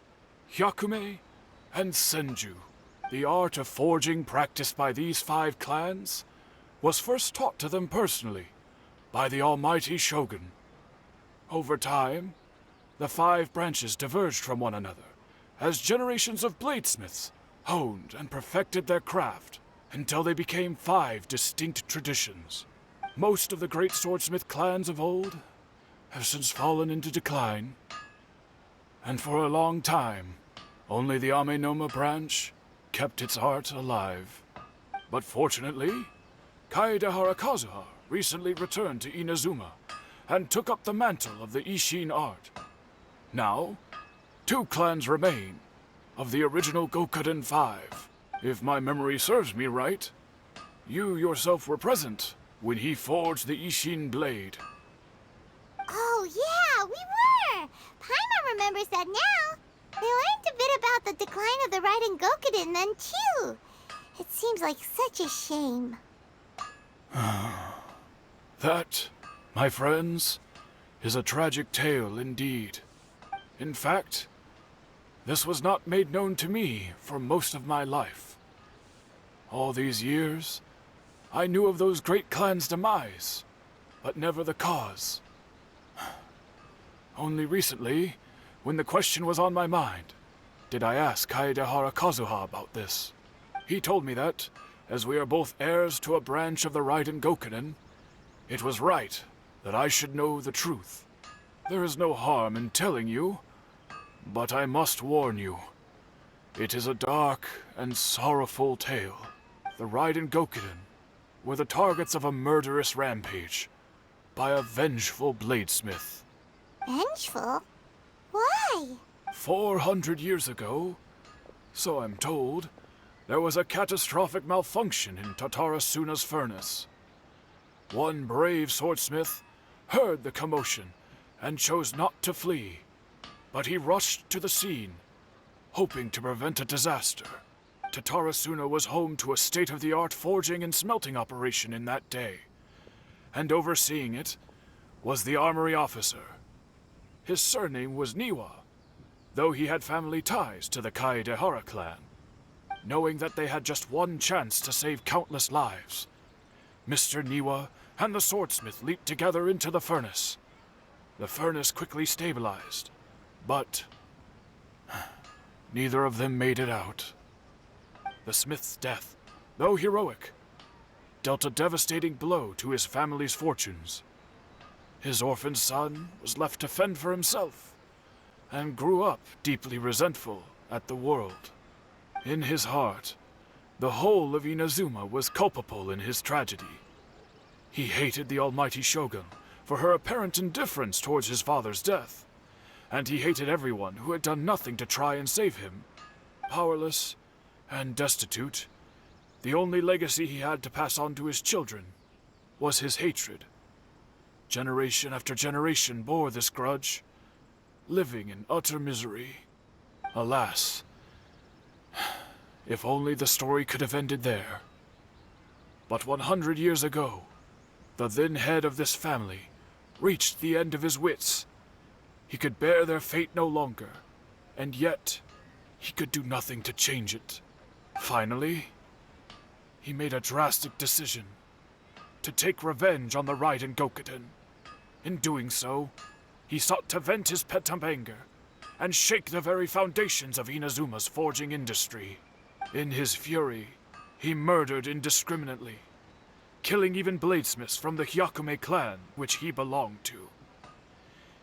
Hyakume, and Senju. The art of forging practiced by these 5 clans was first taught to them personally by the almighty Shogun. Over time, the 5 branches diverged from one another as generations of bladesmiths honed and perfected their craft until they became 5 distinct traditions. Most of the great swordsmith clans of old have since fallen into decline, and for a long time, only the Amenoma branch kept its art alive. But fortunately, Kaedehara Kazuha recently returned to Inazuma and took up the mantle of the Ishin art. Now, 2 clans remain of the original Gokuden 5. If my memory serves me right, you yourself were present when he forged the Ishin blade. Oh, yeah, we were! Paimon remembers that now. We learned a bit about the decline of the Raiden Gokuden then, too. It seems like such a shame. That, my friends, is a tragic tale indeed. In fact, this was not made known to me for most of my life. All these years, I knew of those great clans' demise, but never the cause. Only recently, when the question was on my mind, did I ask Kaedehara Kazuha about this. He told me that, as we are both heirs to a branch of the Raiden Gokuden, it was right that I should know the truth. There is no harm in telling you, but I must warn you. It is a dark and sorrowful tale. The Raiden Gokuden were the targets of a murderous rampage by a vengeful bladesmith. Vengeful? Why? 400 years ago, so I'm told, there was a catastrophic malfunction in Tatarasuna's furnace. One brave swordsmith heard the commotion and chose not to flee, but he rushed to the scene, hoping to prevent a disaster. Tatarasuna was home to a state-of-the-art forging and smelting operation in that day, and overseeing it was the armory officer. His surname was Niwa, though he had family ties to the Kaedehara clan. Knowing that they had just one chance to save countless lives, Mr. Niwa and the swordsmith leaped together into the furnace. The furnace quickly stabilized, but neither of them made it out. The smith's death, though heroic, dealt a devastating blow to his family's fortunes. His orphaned son was left to fend for himself, and grew up deeply resentful at the world. In his heart, the whole of Inazuma was culpable in his tragedy. He hated the almighty Shogun for her apparent indifference towards his father's death, and he hated everyone who had done nothing to try and save him. Powerless and destitute, the only legacy he had to pass on to his children was his hatred. Generation after generation bore this grudge, living in utter misery. Alas, if only the story could have ended there. But 100 years ago, the then head of this family reached the end of his wits. He could bear their fate no longer, and yet he could do nothing to change it. Finally, he made a drastic decision to take revenge on the Raiden Gokuden. In doing so, he sought to vent his pent up anger and shake the very foundations of Inazuma's forging industry. In his fury, he murdered indiscriminately, killing even bladesmiths from the Hyakume clan which he belonged to.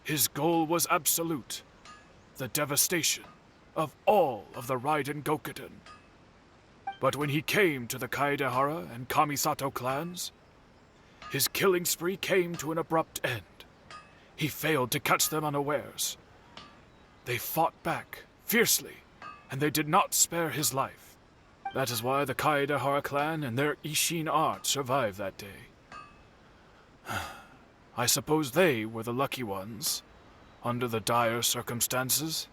His goal was absolute, the devastation of all of the Raiden Gokuden. But when he came to the Kaedehara and Kamisato clans, his killing spree came to an abrupt end. He failed to catch them unawares. They fought back fiercely, and they did not spare his life. That is why the Kaedehara clan and their Ishin art survived that day. I suppose they were the lucky ones, under the dire circumstances.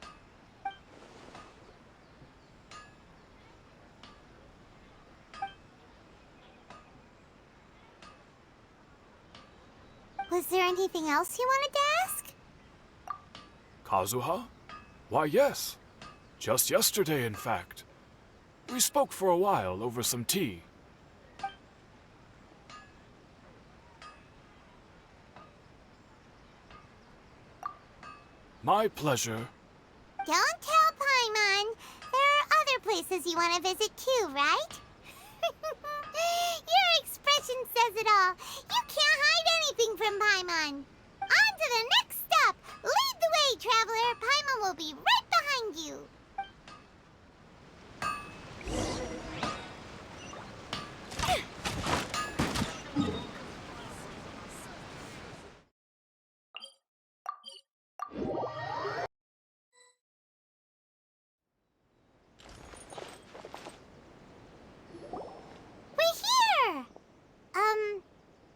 Was there anything else you wanted to ask? Kazuha? Why, yes. Just yesterday, in fact. We spoke for a while over some tea. My pleasure. Don't tell Paimon. There are other places you want to visit too, right? Your expression says it all. You can't hide anything from Paimon. On to the next stop. Lead the way, traveler. Paimon will be right behind you.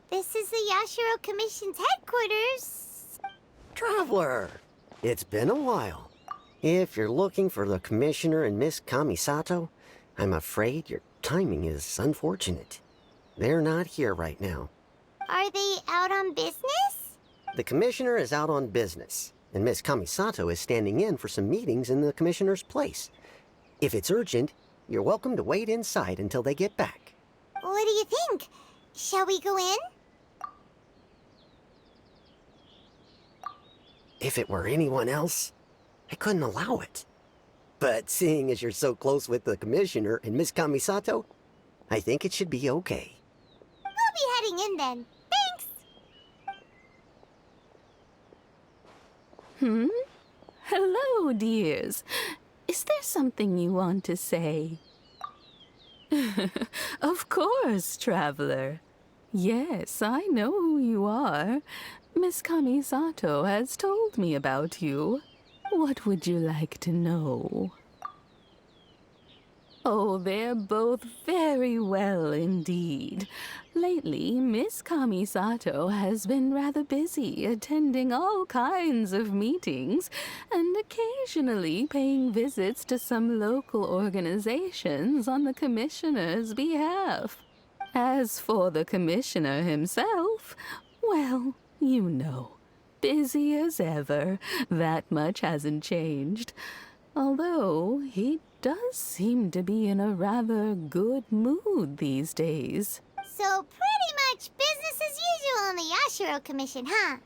This is the Yashiro Commission's headquarters. Traveler, it's been a while. If you're looking for the Commissioner and Miss Kamisato, I'm afraid your timing is unfortunate. They're not here right now. Are they out on business? The Commissioner is out on business, and Miss Kamisato is standing in for some meetings in the Commissioner's place. If it's urgent, you're welcome to wait inside until they get back. What do you think? Shall we go in? If it were anyone else, I couldn't allow it. But seeing as you're so close with the Commissioner and Miss Kamisato, I think it should be okay. We'll be heading in then. Thanks! Hello, dears. Is there something you want to say? Of course, traveler. Yes, I know who you are. Miss Kamisato has told me about you. What would you like to know? Oh, they're both very well indeed. Lately, Miss Kamisato has been rather busy attending all kinds of meetings and occasionally paying visits to some local organizations on the Commissioner's behalf. As for the Commissioner himself, well, you know, busy as ever. That much hasn't changed. Although he does seem to be in a rather good mood these days. So pretty much business as usual in the Yashiro Commission, huh?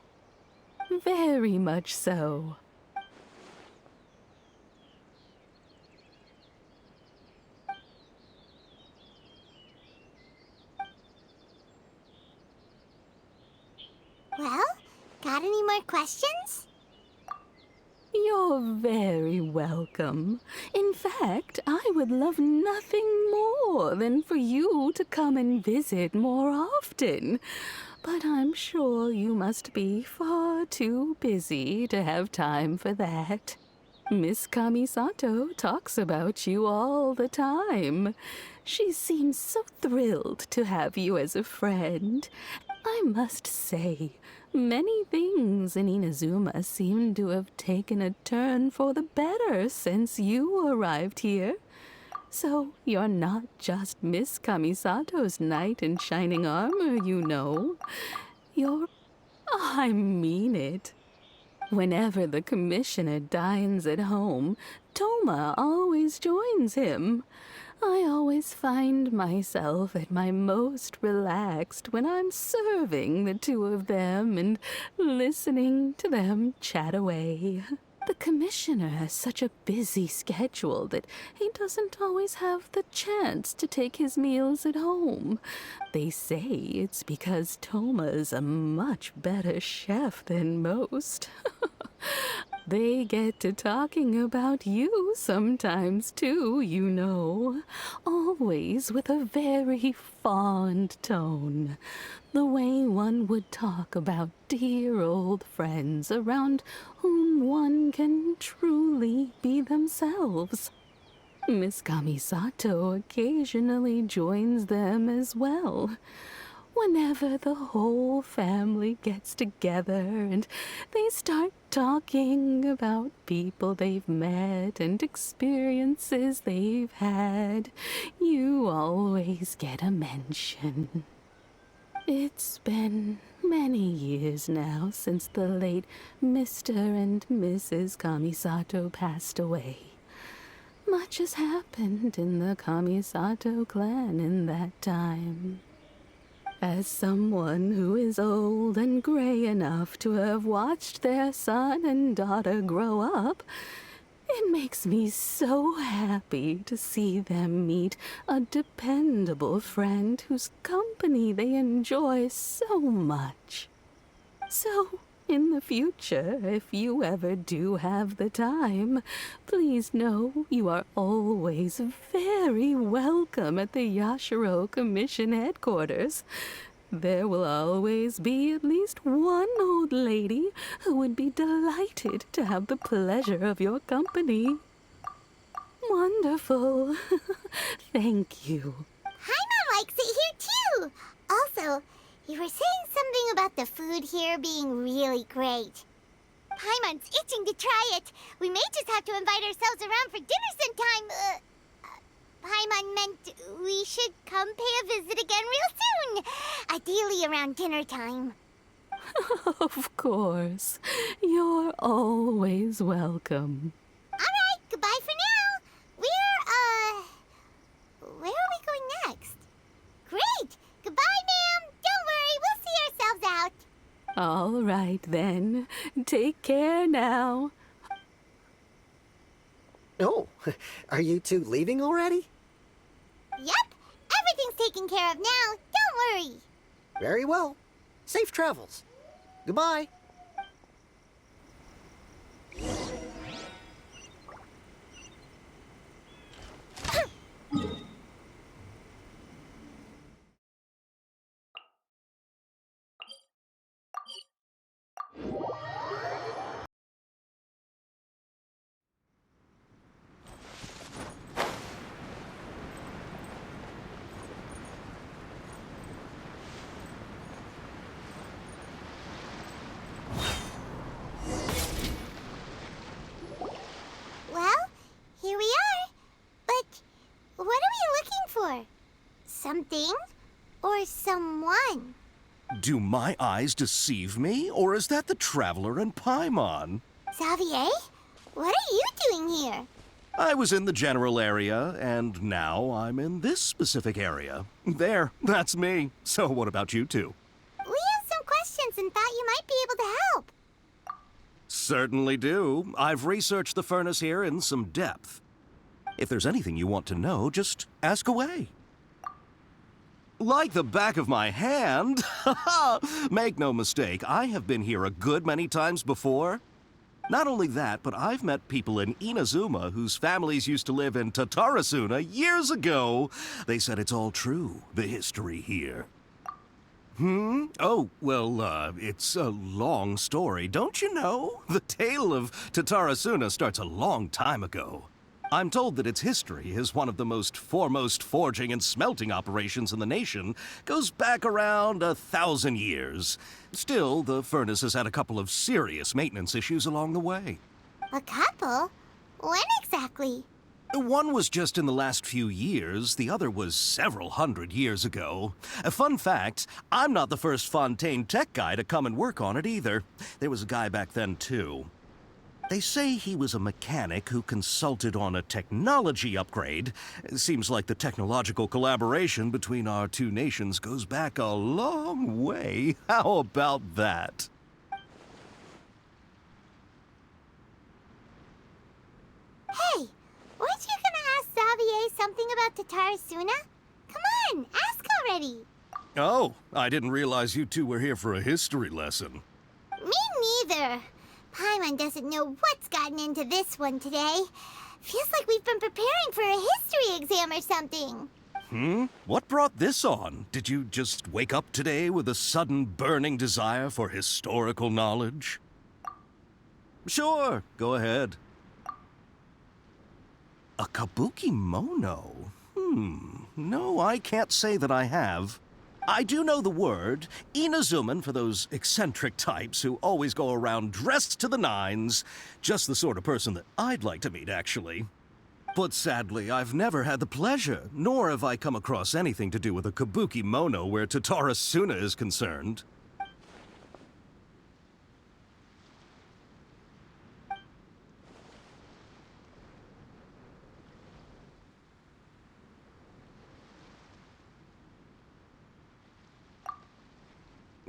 Very much so. Well, got any more questions? You're very welcome. In fact, I would love nothing more than for you to come and visit more often. But I'm sure you must be far too busy to have time for that. Miss Kamisato talks about you all the time. She seems so thrilled to have you as a friend. I must say, many things in Inazuma seem to have taken a turn for the better since you arrived here. So you're not just Miss Kamisato's knight in shining armor, you know. I mean it. Whenever the commissioner dines at home, Toma always joins him. I always find myself at my most relaxed when I'm serving the two of them and listening to them chat away. The commissioner has such a busy schedule that he doesn't always have the chance to take his meals at home. They say it's because Toma's a much better chef than most. They get to talking about you sometimes, too, you know. Always with a very fond tone. The way one would talk about dear old friends around whom one can truly be themselves. Miss Kamisato occasionally joins them as well. Whenever the whole family gets together and they start talking about people they've met and experiences they've had, you always get a mention. It's been many years now since the late Mr. and Mrs. Kamisato passed away. Much has happened in the Kamisato clan in that time. As someone who is old and gray enough to have watched their son and daughter grow up, it makes me so happy to see them meet a dependable friend whose company they enjoy so much. So, in the future, if you ever do have the time, please know you are always very welcome at the Yashiro Commission headquarters. There will always be at least one old lady who would be delighted to have the pleasure of your company. Wonderful. Thank you. Paimon likes it here too. Also, you were saying something about the food here being really great. Paimon's itching to try it. We may just have to invite ourselves around for dinner sometime. Paimon meant we should come pay a visit again real soon. Ideally around dinner time. Of course. You're always welcome. Alright, goodbye for now. Where are we going next? Great! Goodbye, ma'am. Don't worry, we'll see ourselves out. All right, then. Take care now. Oh, are you two leaving already? Yep, everything's taken care of now. Don't worry. Very well. Safe travels. Goodbye. Well, here we are. But what are we looking for? Something or someone? Do my eyes deceive me, or is that the traveler and Paimon? Xavier, what are you doing here? I was in the general area, and now I'm in this specific area. There, that's me. So what about you two? We have some questions and thought you might be able to help. Certainly do. I've researched the furnace here in some depth. If there's anything you want to know, just ask away. Like the back of my hand. Make no mistake, I have been here a good many times before. Not only that, but I've met people in Inazuma whose families used to live in Tatarasuna years ago. They said it's all true, the history here. Oh, well, it's a long story, don't you know? The tale of Tatarasuna starts a long time ago. I'm told that its history is one of the most foremost forging and smelting operations in the nation, goes back around 1,000 years. Still, the furnace has had a couple of serious maintenance issues along the way. A couple? When exactly? One was just in the last few years, the other was several hundred years ago. A fun fact, I'm not the first Fontaine tech guy to come and work on it either. There was a guy back then, too. They say he was a mechanic who consulted on a technology upgrade. It seems like the technological collaboration between our two nations goes back a long way. How about that? Hey, weren't you gonna ask Xavier something about Tatarasuna? Come on, ask already. Oh, I didn't realize you two were here for a history lesson. Me neither. Paimon doesn't know what's gotten into this one today. Feels like we've been preparing for a history exam or something. What brought this on? Did you just wake up today with a sudden burning desire for historical knowledge? Sure, go ahead. A kabuki mono? No, I can't say that I have. I do know the word, Inazuman for those eccentric types who always go around dressed to the nines. Just the sort of person that I'd like to meet, actually. But sadly, I've never had the pleasure, nor have I come across anything to do with a kabuki mono where Tatarasuna is concerned.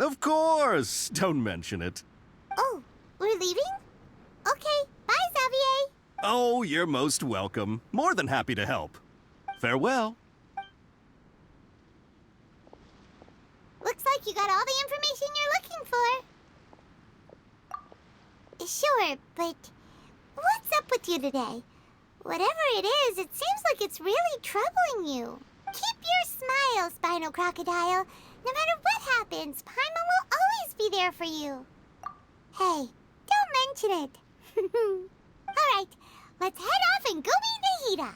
Of course! Don't mention it. Oh, we're leaving? Okay, bye, Xavier. Oh, you're most welcome. More than happy to help. Farewell. Looks like you got all the information you're looking for. Sure, but what's up with you today? Whatever it is, it seems like it's really troubling you. Keep your smile, Spinal Crocodile. No matter what happens, Paimon will always be there for you. Hey, don't mention it. All right, let's head off and go meet Nahida.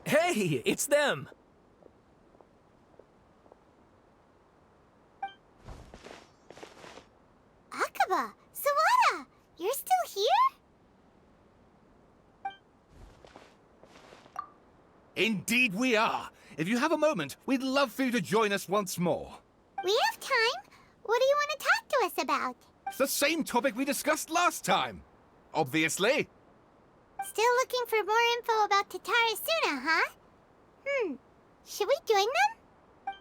Hey, it's them! Akaba, Sawada, you're still here? Indeed we are. If you have a moment, we'd love for you to join us once more. We have time. What do you want to talk to us about? It's the same topic we discussed last time. Obviously. Still looking for more info about Tatarasuna, huh? Should we join them?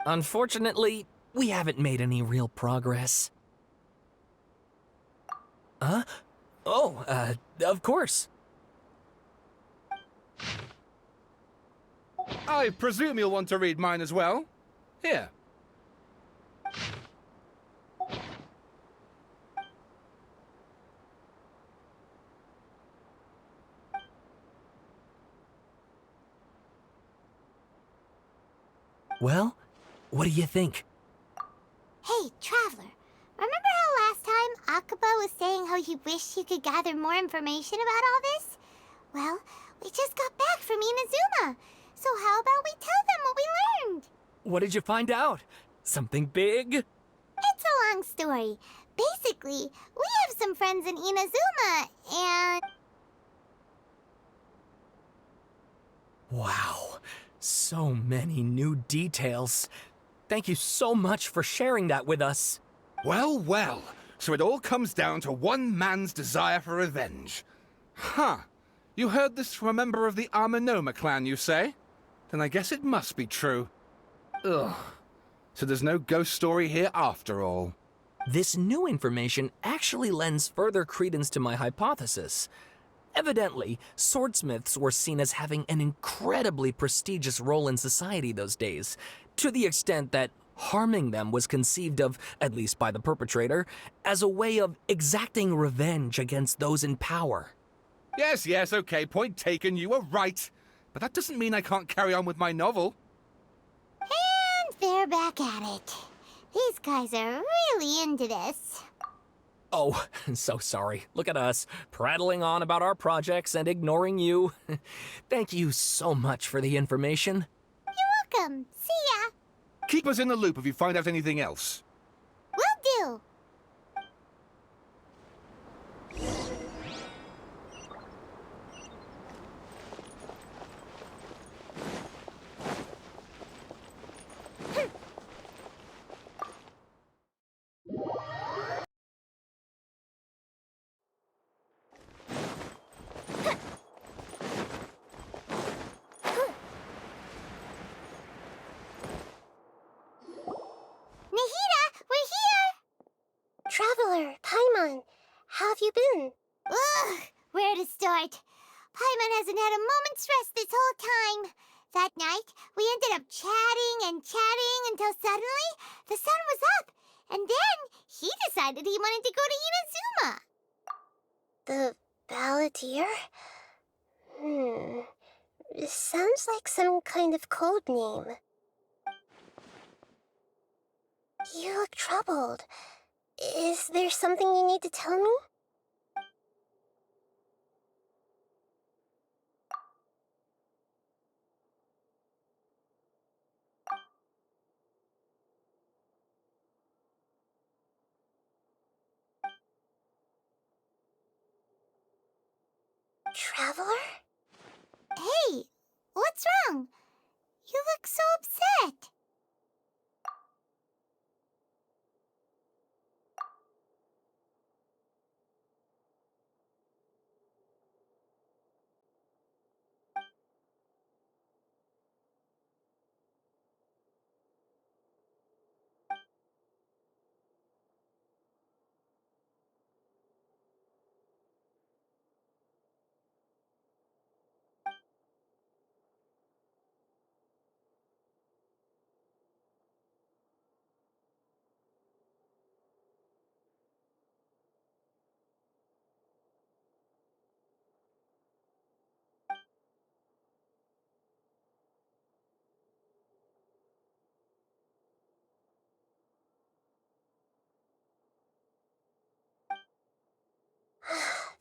Unfortunately, we haven't made any real progress. Huh? Oh, of course. I presume you'll want to read mine as well. Here. Well, what do you think? Hey, Traveler. Remember how last time Akaba was saying how he wished he could gather more information about all this? Well, we just got back from Inazuma. So how about we tell them what we learned? What did you find out? Something big? It's a long story. Basically, we have some friends in Inazuma, and... Wow, so many new details. Thank you so much for sharing that with us. Well, well. So it all comes down to one man's desire for revenge. Huh. You heard this from a member of the Armonoma clan, you say? Then I guess it must be true. Ugh. So there's no ghost story here after all. This new information actually lends further credence to my hypothesis. Evidently, swordsmiths were seen as having an incredibly prestigious role in society those days, to the extent that harming them was conceived of, at least by the perpetrator, as a way of exacting revenge against those in power. Yes, okay, point taken, you were right. But that doesn't mean I can't carry on with my novel. And they're back at it. These guys are really into this. Oh, so sorry. Look at us, prattling on about our projects and ignoring you. Thank you so much for the information. You're welcome. See ya. Keep us in the loop if you find out anything else. Will do. Traveler, Paimon, how have you been? Ugh, where to start? Paimon hasn't had a moment's rest this whole time. That night, we ended up chatting until suddenly the sun was up, and then he decided he wanted to go to Inazuma. The Balladeer? Sounds like some kind of code name. You look troubled. Is there something you need to tell me? Traveler? Hey, what's wrong? You look so upset.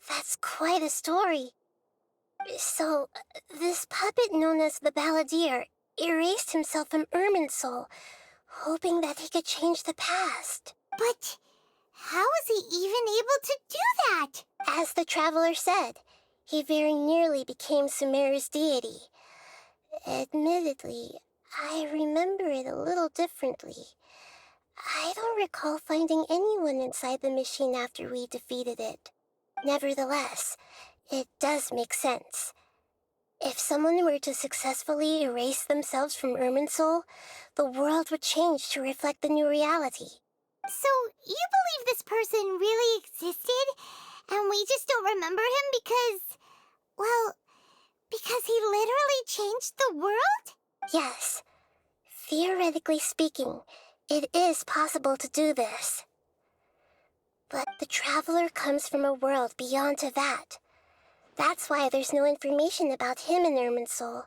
That's quite a story. So, this puppet known as the Balladeer erased himself from Irminsul, hoping that he could change the past. But how was he even able to do that? As the Traveler said, he very nearly became Sumeru's deity. Admittedly, I remember it a little differently. I don't recall finding anyone inside the machine after we defeated it. Nevertheless, it does make sense. If someone were to successfully erase themselves from Irminsul, the world would change to reflect the new reality. So, you believe this person really existed, and we just don't remember him because he literally changed the world? Yes. Theoretically speaking, it is possible to do this. But the Traveler comes from a world beyond to that. That's why there's no information about him in Irminsul,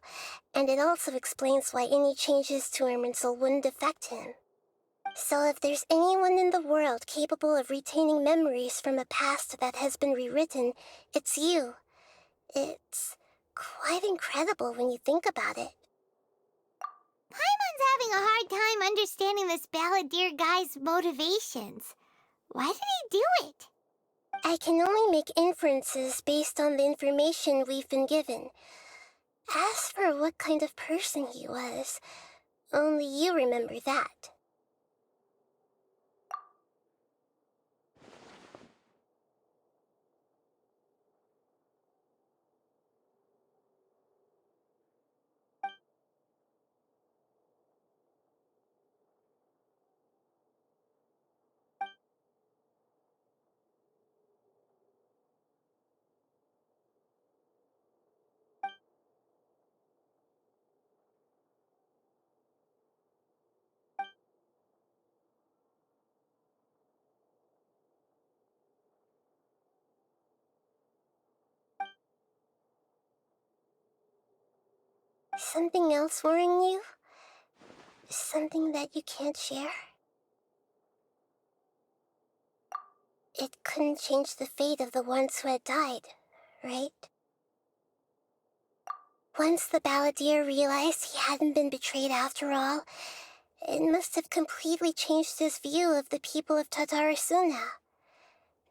and it also explains why any changes to Irminsul wouldn't affect him. So if there's anyone in the world capable of retaining memories from a past that has been rewritten, it's you. It's quite incredible when you think about it. Paimon's having a hard time understanding this Balladeer guy's motivations. Why did he do it? I can only make inferences based on the information we've been given. As for what kind of person he was, only you remember that. Something else worrying you? Something that you can't share? It couldn't change the fate of the ones who had died, right? Once the balladeer realized he hadn't been betrayed after all, it must have completely changed his view of the people of Tatarasuna.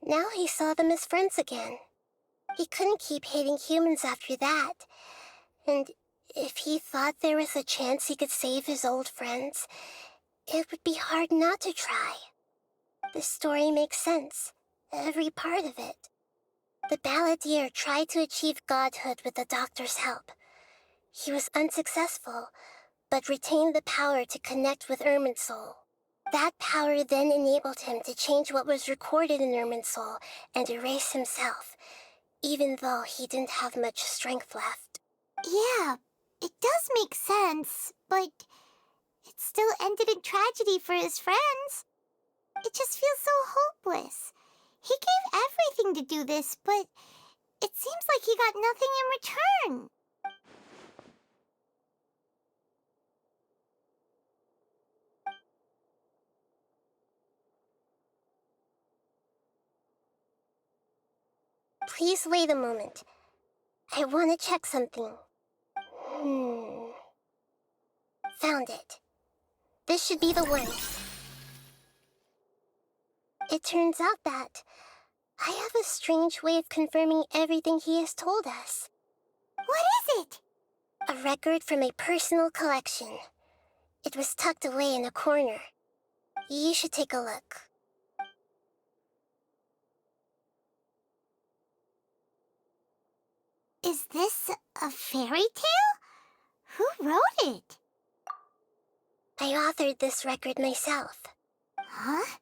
Now he saw them as friends again. He couldn't keep hating humans after that, and if he thought there was a chance he could save his old friends, it would be hard not to try. The story makes sense, every part of it. The balladeer tried to achieve godhood with the doctor's help. He was unsuccessful, but retained the power to connect with Irminsul. That power then enabled him to change what was recorded in Irminsul and erase himself, even though he didn't have much strength left. Yeah, it does make sense, but it still ended in tragedy for his friends. It just feels so hopeless. He gave everything to do this, but it seems like he got nothing in return. Please wait a moment. I want to check something. Found it. This should be the one. It turns out that I have a strange way of confirming everything he has told us. What is it? A record from a personal collection. It was tucked away in a corner. You should take a look. Is this a fairy tale? Who wrote it? I authored this record myself. Huh?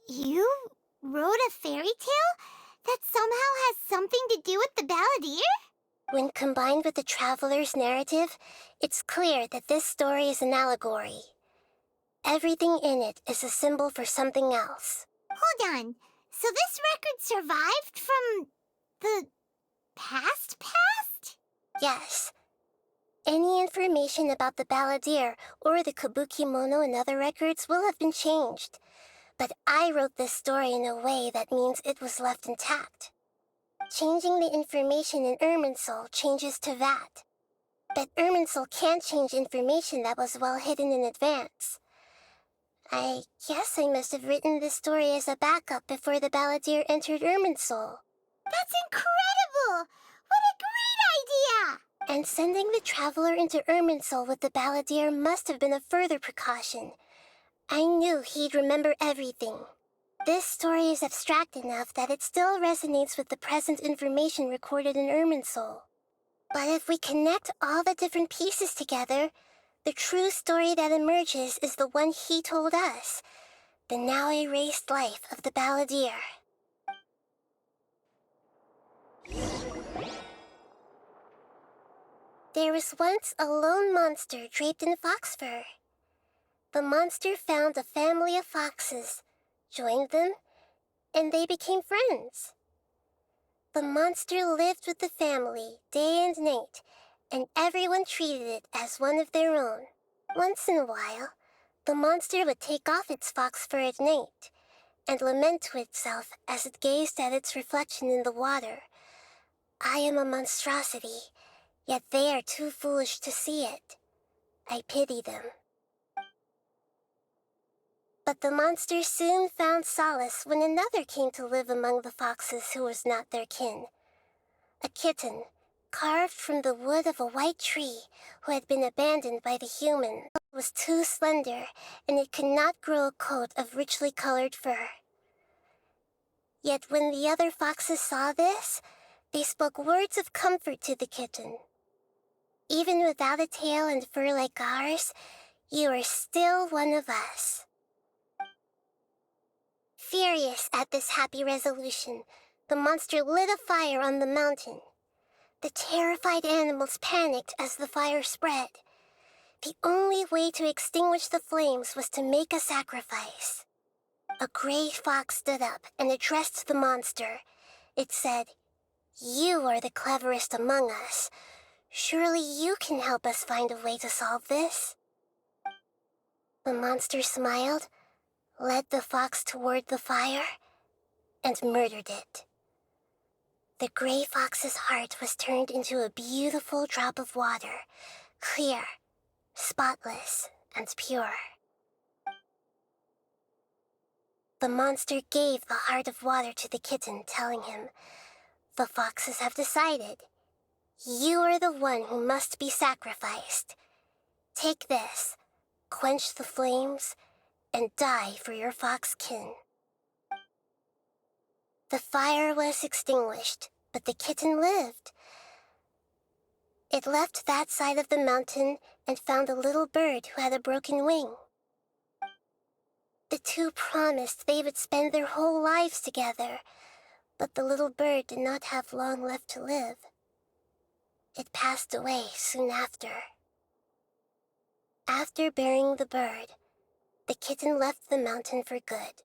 You wrote a fairy tale that somehow has something to do with the balladeer? When combined with the traveler's narrative, it's clear that this story is an allegory. Everything in it is a symbol for something else. Hold on. So this record survived from the past? Yes. Any information about the balladeer or the kabuki mono in other records will have been changed. But I wrote this story in a way that means it was left intact. Changing the information in Irminsul changes to that. But Irminsul can't change information that was well hidden in advance. I guess I must have written this story as a backup before the balladeer entered Irminsul. That's incredible! What a great idea! And sending the traveler into Irminsul with the balladeer must have been a further precaution. I knew he'd remember everything. This story is abstract enough that it still resonates with the present information recorded in Irminsul. But if we connect all the different pieces together, the true story that emerges is the one he told us, the now erased life of the balladeer. There was once a lone monster draped in fox fur. The monster found a family of foxes, joined them, and they became friends. The monster lived with the family day and night, and everyone treated it as one of their own. Once in a while, the monster would take off its fox fur at night and lament to itself as it gazed at its reflection in the water. I am a monstrosity, yet they are too foolish to see it. I pity them. But the monster soon found solace when another came to live among the foxes who was not their kin. A kitten, carved from the wood of a white tree who had been abandoned by the human. It was too slender, and it could not grow a coat of richly colored fur. Yet when the other foxes saw this, they spoke words of comfort to the kitten. Even without a tail and fur like ours, you are still one of us. Furious at this happy resolution, the monster lit a fire on the mountain. The terrified animals panicked as the fire spread. The only way to extinguish the flames was to make a sacrifice. A gray fox stood up and addressed the monster. It said, "You are the cleverest among us. Surely you can help us find a way to solve this." The monster smiled, led the fox toward the fire, and murdered it. The gray fox's heart was turned into a beautiful drop of water, clear, spotless, and pure. The monster gave the heart of water to the kitten, telling him, "The foxes have decided. You are the one who must be sacrificed. Take this, quench the flames, and die for your fox kin." The fire was extinguished, but the kitten lived. It left that side of the mountain and found a little bird who had a broken wing. The two promised they would spend their whole lives together, but the little bird did not have long left to live. It passed away soon after. After burying the bird, the kitten left the mountain for good.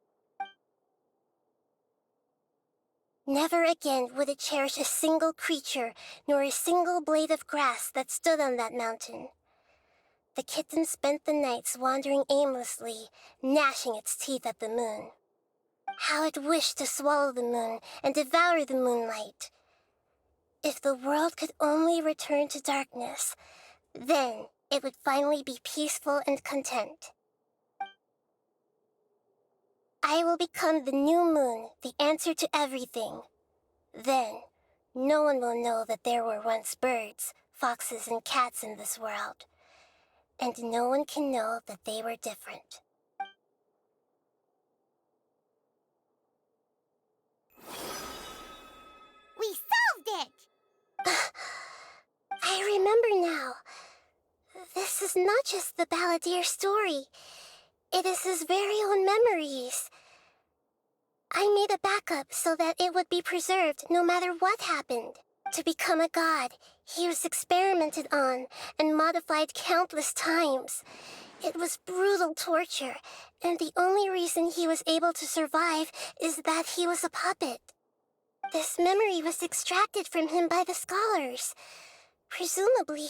Never again would it cherish a single creature nor a single blade of grass that stood on that mountain. The kitten spent the nights wandering aimlessly, gnashing its teeth at the moon. How it wished to swallow the moon and devour the moonlight. If the world could only return to darkness, then it would finally be peaceful and content. I will become the new moon, the answer to everything. Then, no one will know that there were once birds, foxes, and cats in this world. And no one can know that they were different. We solved it! I remember now. This is not just the Balladeer's story. It is his very own memories. I made a backup so that it would be preserved no matter what happened. To become a god, he was experimented on and modified countless times. It was brutal torture, and the only reason he was able to survive is that he was a puppet. This memory was extracted from him by the scholars. Presumably,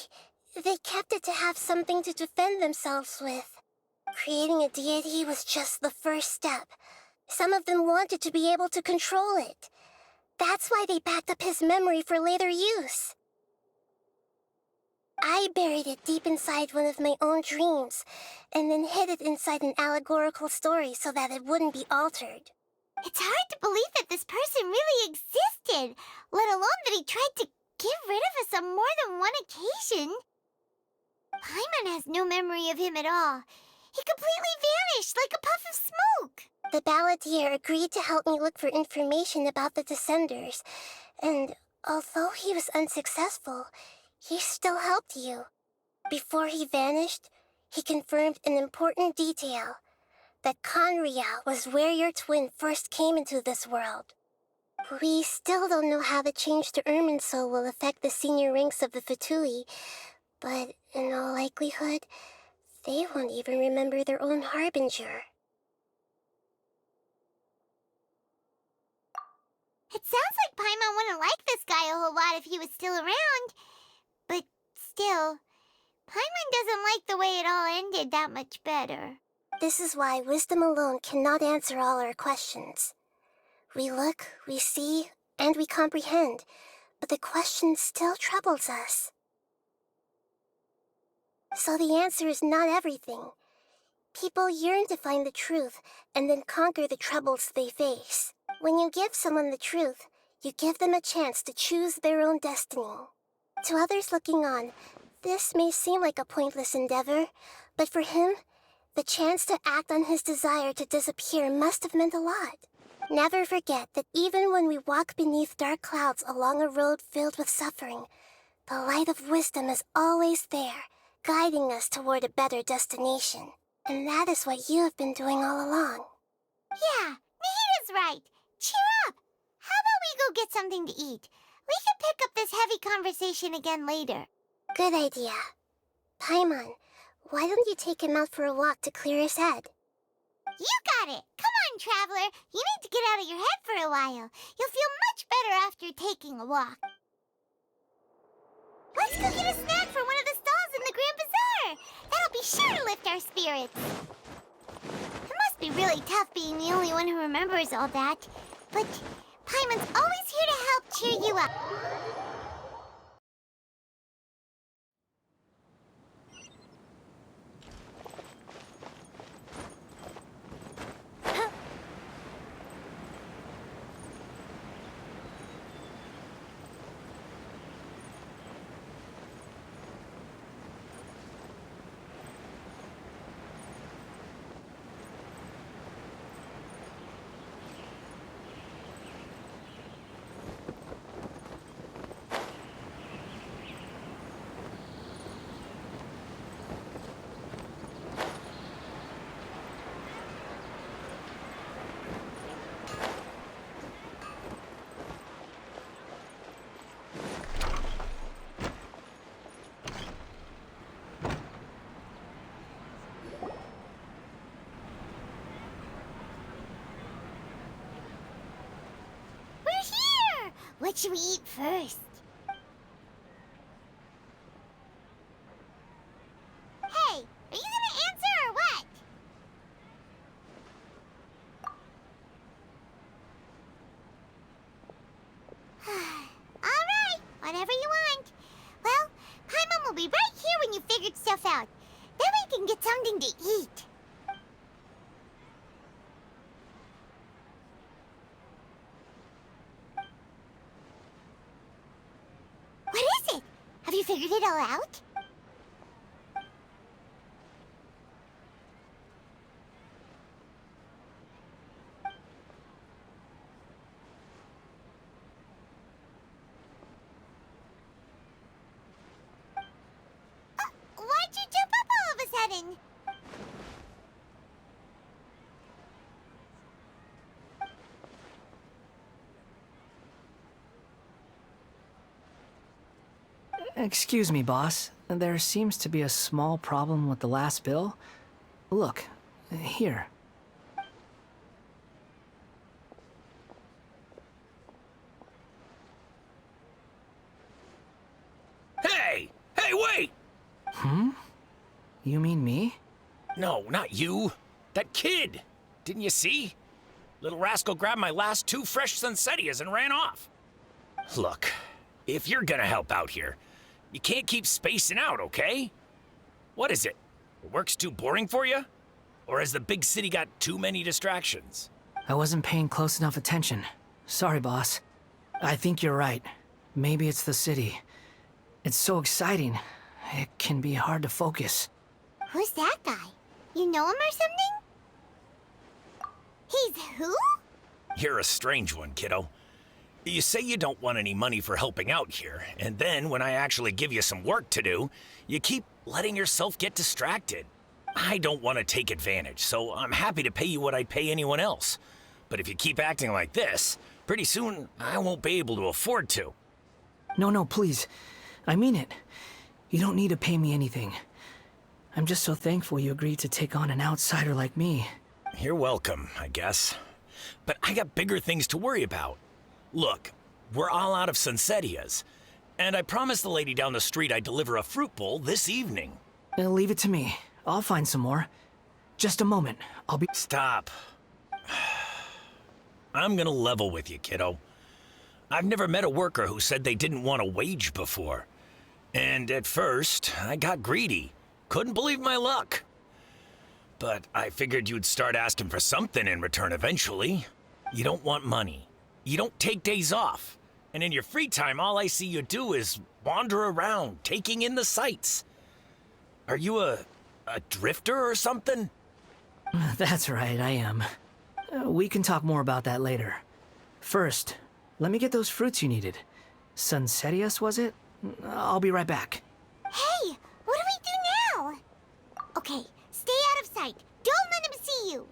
they kept it to have something to defend themselves with. Creating a deity was just the first step. Some of them wanted to be able to control it. That's why they backed up his memory for later use. I buried it deep inside one of my own dreams, and then hid it inside an allegorical story so that it wouldn't be altered. It's hard to believe that this person really existed, let alone that he tried to get rid of us on more than one occasion. Paimon has no memory of him at all. He completely vanished like a puff of smoke. The Balladeer agreed to help me look for information about the Descenders, and although he was unsuccessful, he still helped you. Before he vanished, he confirmed an important detail, that Conria was where your twin first came into this world. We still don't know how the change to Irminsul will affect the senior ranks of the Fatui, but in all likelihood, they won't even remember their own Harbinger. It sounds like Paimon wouldn't like this guy a whole lot if he was still around. But still, Paimon doesn't like the way it all ended that much better. This is why wisdom alone cannot answer all our questions. We look, we see, and we comprehend, but the question still troubles us. So the answer is not everything. People yearn to find the truth and then conquer the troubles they face. When you give someone the truth, you give them a chance to choose their own destiny. To others looking on, this may seem like a pointless endeavor, but for him, the chance to act on his desire to disappear must have meant a lot. Never forget that even when we walk beneath dark clouds along a road filled with suffering, the light of wisdom is always there, guiding us toward a better destination. And that is what you have been doing all along. Yeah, Nahita's right. Cheer up. How about we go get something to eat? We can pick up this heavy conversation again later. Good idea. Paimon, why don't you take him out for a walk to clear his head? You got it. Come on, Traveler. You need to get out of your head for a while. You'll feel much better after taking a walk. Let's go get a snack from one of the stalls in the Grand Bazaar. That'll be sure to lift our spirits. It must be really tough being the only one who remembers all that. But Paimon's always here to help cheer you up. What should we eat first? Hey, are you gonna answer or what? Alright, whatever you want. Well, Paimon will be right here when you figured stuff out. Then we can get something to eat. What is it? Have you figured it all out? Why'd you jump up all of a sudden? Excuse me, boss. There seems to be a small problem with the last bill. Look, here. Hey! Hey, wait! You mean me? No, not you. That kid! Didn't you see? Little rascal grabbed my last 2 fresh Sunsettias and ran off. Look, if you're gonna help out here, you can't keep spacing out, okay? What is it? Work's too boring for you? Or has the big city got too many distractions? I wasn't paying close enough attention. Sorry, boss. I think you're right. Maybe it's the city. It's so exciting. It can be hard to focus. Who's that guy? You know him or something? He's who? You're a strange one, kiddo. You say you don't want any money for helping out here, and then when I actually give you some work to do, you keep letting yourself get distracted. I don't want to take advantage, so I'm happy to pay you what I'd pay anyone else. But if you keep acting like this, pretty soon I won't be able to afford to. No, please. I mean it. You don't need to pay me anything. I'm just so thankful you agreed to take on an outsider like me. You're welcome, I guess. But I got bigger things to worry about. Look, we're all out of Sunsettias, and I promised the lady down the street I'd deliver a fruit bowl this evening. Leave it to me. I'll find some more. Just a moment. I'll be— Stop. I'm gonna level with you, kiddo. I've never met a worker who said they didn't want a wage before. And at first, I got greedy. Couldn't believe my luck. But I figured you'd start asking for something in return eventually. You don't want money. You don't take days off. And in your free time, all I see you do is wander around, taking in the sights. Are you a drifter or something? That's right, I am. We can talk more about that later. First, let me get those fruits you needed. Sunsetius, was it? I'll be right back. Hey, what do we do now? Okay, stay out of sight. Don't let him see you.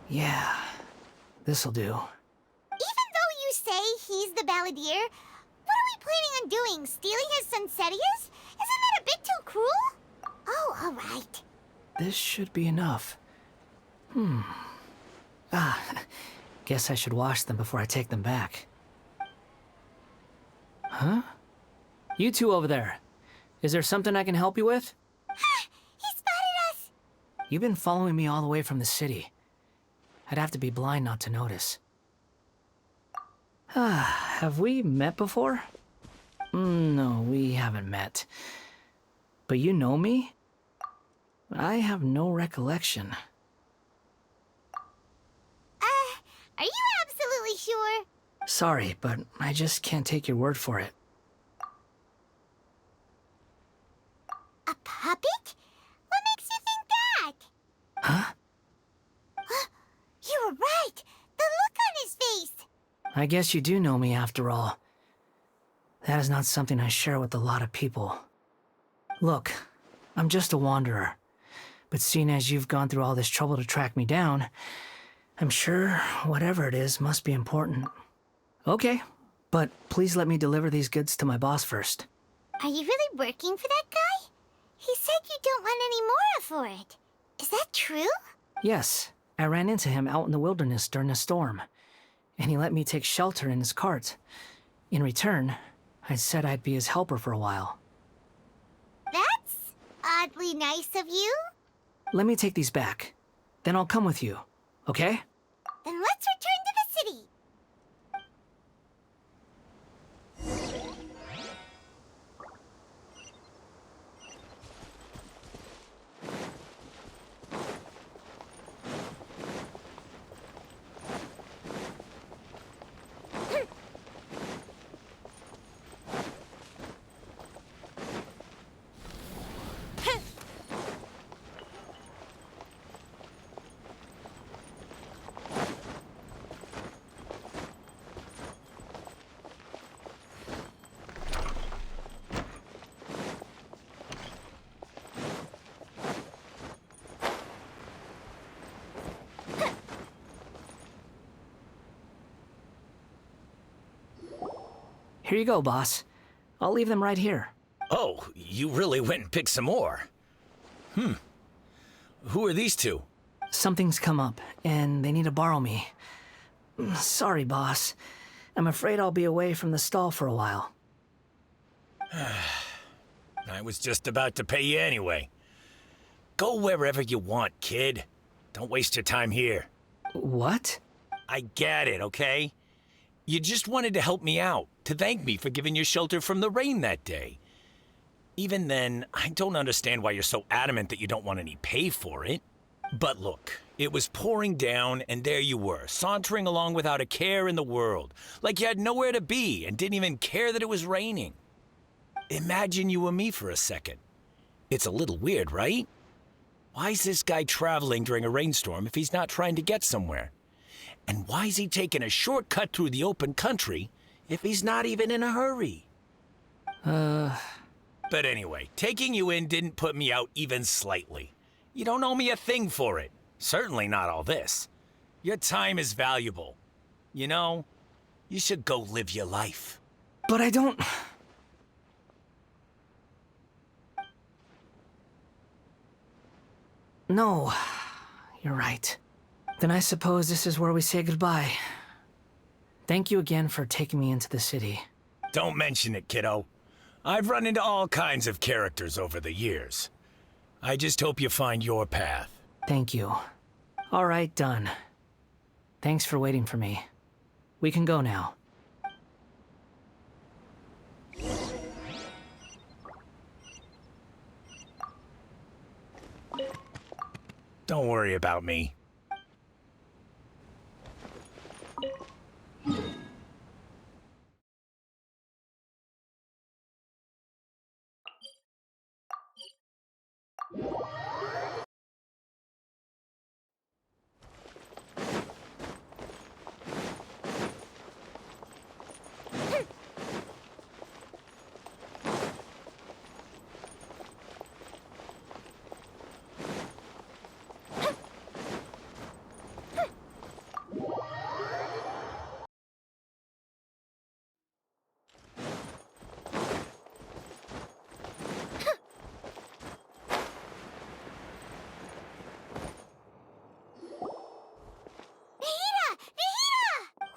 Yeah, this'll do. Even though you say he's the balladeer, what are we planning on doing? Stealing his Sunsetius? Isn't that a bit too cruel? Oh, all right. This should be enough. Guess I should wash them before I take them back. Huh? You two over there. Is there something I can help you with? Ha! He spotted us! You've been following me all the way from the city. I'd have to be blind not to notice. Have we met before? No, we haven't met. But you know me? I have no recollection. Are you absolutely sure? Sorry, but I just can't take your word for it. A puppet? What makes you think that? Huh? You were right! The look on his face! I guess you do know me after all. That is not something I share with a lot of people. Look, I'm just a wanderer. But seeing as you've gone through all this trouble to track me down, I'm sure whatever it is must be important. Okay, but please let me deliver these goods to my boss first. Are you really working for that guy? He said you don't want any mora for it. Is that true? Yes, I ran into him out in the wilderness during a storm, and he let me take shelter in his cart. In return, I said I'd be his helper for a while. That's oddly nice of you. Let me take these back. Then I'll come with you, okay? Then let's return to the city. Here you go, boss. I'll leave them right here. Oh, you really went and picked some more. Who are these two? Something's come up, and they need to borrow me. Sorry, boss. I'm afraid I'll be away from the stall for a while. I was just about to pay you anyway. Go wherever you want, kid. Don't waste your time here. What? I get it, okay? You just wanted to help me out, to thank me for giving you shelter from the rain that day. Even then, I don't understand why you're so adamant that you don't want any pay for it. But look, it was pouring down, and there you were, sauntering along without a care in the world, like you had nowhere to be and didn't even care that it was raining. Imagine you and me for a second. It's a little weird, right? Why's this guy traveling during a rainstorm if he's not trying to get somewhere? And why's he taking a shortcut through the open country if he's not even in a hurry? But anyway, taking you in didn't put me out even slightly. You don't owe me a thing for it. Certainly not all this. Your time is valuable, You know, you should go live your life. But I don't... No, you're right. Then I suppose this is where we say goodbye. Thank you again for taking me into the city. Don't mention it, kiddo. I've run into all kinds of characters over the years. I just hope you find your path. Thank you. All right, done. Thanks for waiting for me. We can go now. Don't worry about me.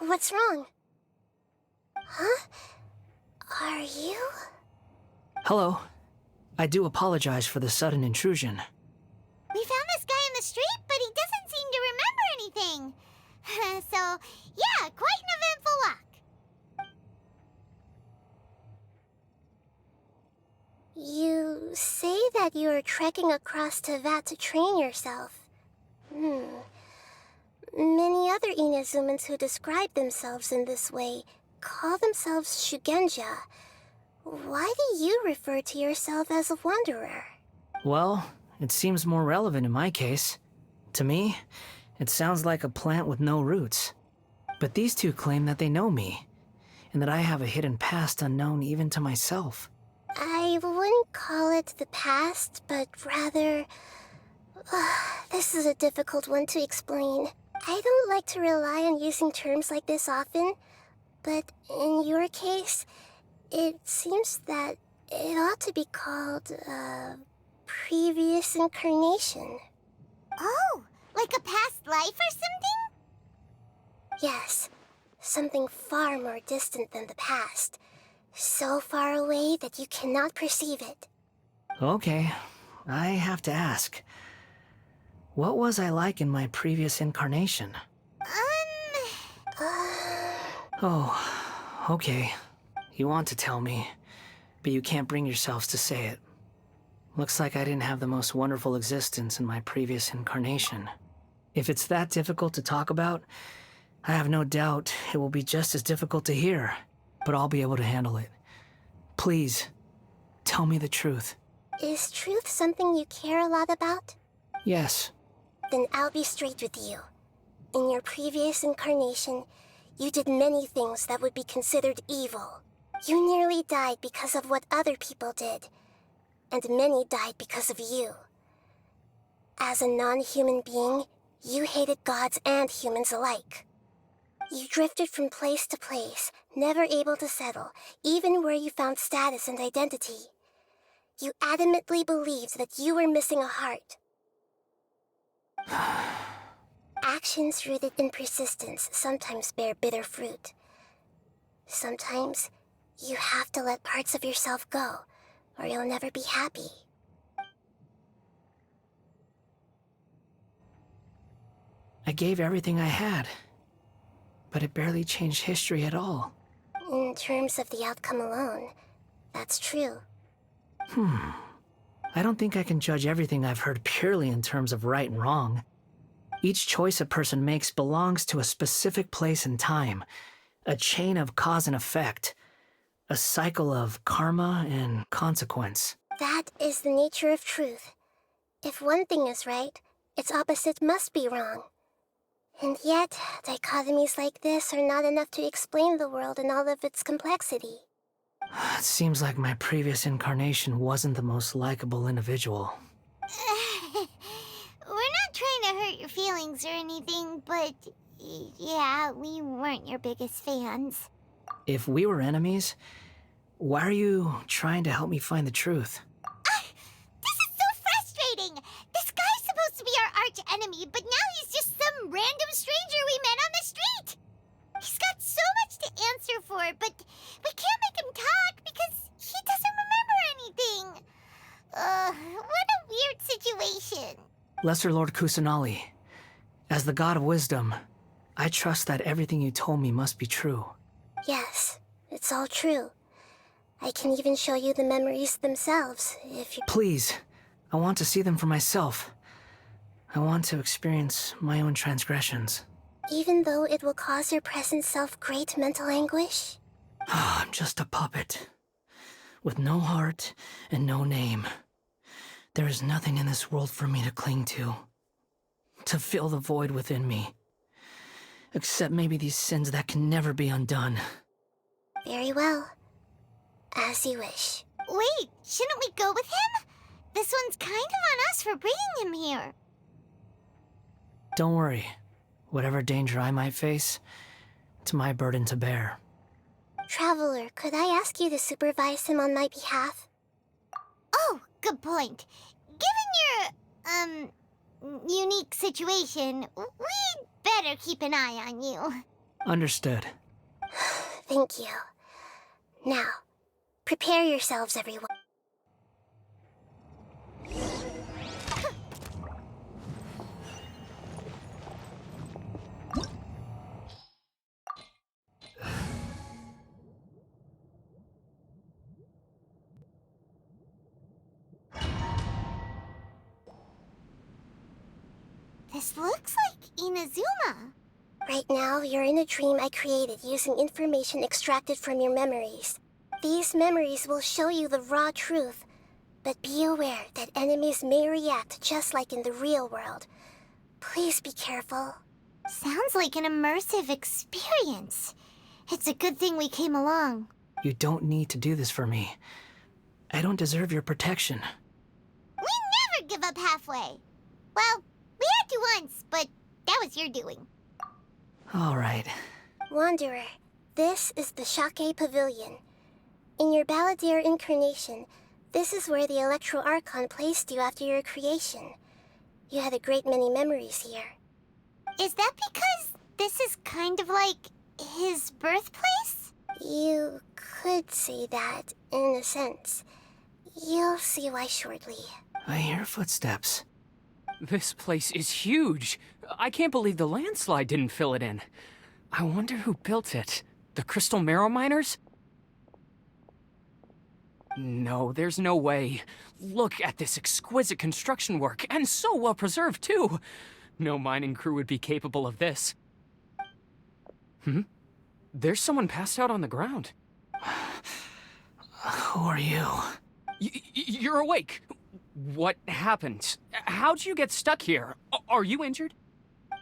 What's wrong? Huh? Are you? Hello. I do apologize for the sudden intrusion. We found this guy in the street, but he doesn't seem to remember anything. So, yeah, quite an eventful walk. You say that you're trekking across Teyvat to train yourself. Many other Inazumans who describe themselves in this way call themselves Shugenja. Why do you refer to yourself as a wanderer? Well, it seems more relevant in my case. To me, it sounds like a plant with no roots. But these two claim that they know me, and that I have a hidden past unknown even to myself. I wouldn't call it the past, but rather... this is a difficult one to explain. I don't like to rely on using terms like this often, but in your case, it seems that it ought to be called, previous incarnation. Oh, like a past life or something? Yes, something far more distant than the past. So far away that you cannot perceive it. Okay, I have to ask. What was I like in my previous incarnation? Oh, okay. You want to tell me, but you can't bring yourselves to say it. Looks like I didn't have the most wonderful existence in my previous incarnation. If it's that difficult to talk about, I have no doubt it will be just as difficult to hear, but I'll be able to handle it. Please, tell me the truth. Is truth something you care a lot about? Yes. Then I'll be straight with you. In your previous incarnation, you did many things that would be considered evil. You nearly died because of what other people did, and many died because of you. As a non-human being, you hated gods and humans alike. You drifted from place to place, never able to settle, even where you found status and identity. You adamantly believed that you were missing a heart. Actions rooted in persistence sometimes bear bitter fruit. Sometimes, you have to let parts of yourself go, or you'll never be happy. I gave everything I had, but it barely changed history at all. In terms of the outcome alone, that's true. I don't think I can judge everything I've heard purely in terms of right and wrong. Each choice a person makes belongs to a specific place and time, a chain of cause and effect, a cycle of karma and consequence. That is the nature of truth. If one thing is right, its opposite must be wrong. And yet, dichotomies like this are not enough to explain the world in all of its complexity. It seems like my previous incarnation wasn't the most likable individual. We're not trying to hurt your feelings or anything, but Yeah, we weren't your biggest fans. If we were enemies, why are you trying to help me find the truth? This is so frustrating! This guy's supposed to be our arch enemy, but now he's just some random stranger we met on the street! He's got so much to answer for, but we can't make him talk because he doesn't remember anything. What a weird situation. Lesser Lord Kusanali, as the god of wisdom, I trust that everything you told me must be true. Yes, it's all true. I can even show you the memories themselves, if you... Please, I want to see them for myself. I want to experience my own transgressions. Even though it will cause your present self great mental anguish? I'm just a puppet, with no heart and no name. There is nothing in this world for me to cling to fill the void within me. Except maybe these sins that can never be undone. Very well. As you wish. Wait, shouldn't we go with him? This one's kind of on us for bringing him here. Don't worry. Whatever danger I might face, it's my burden to bear. Traveler, could I ask you to supervise him on my behalf? Oh, good point. Given your, unique situation, we'd better keep an eye on you. Understood. Thank you. Now, prepare yourselves, everyone. This looks like Inazuma. Right now, you're in a dream I created using information extracted from your memories. These memories will show you the raw truth, but be aware that enemies may react just like in the real world. Please be careful. Sounds like an immersive experience. It's a good thing we came along. You don't need to do this for me. I don't deserve your protection. We never give up halfway. Well, we had to once, but that was your doing. All right. Wanderer, this is the Shake Pavilion. In your Balladeer incarnation, this is where the Electro Archon placed you after your creation. You had a great many memories here. Is that because this is kind of like his birthplace? You could say that, in a sense. You'll see why shortly. I hear footsteps. This place is huge. I can't believe the landslide didn't fill it in. I wonder who built it. The Crystal Marrow Miners? No, there's no way. Look at this exquisite construction work, and so well preserved, too. No mining crew would be capable of this. There's someone passed out on the ground. Who are you? You're awake. What happened? How'd you get stuck here? Are you injured?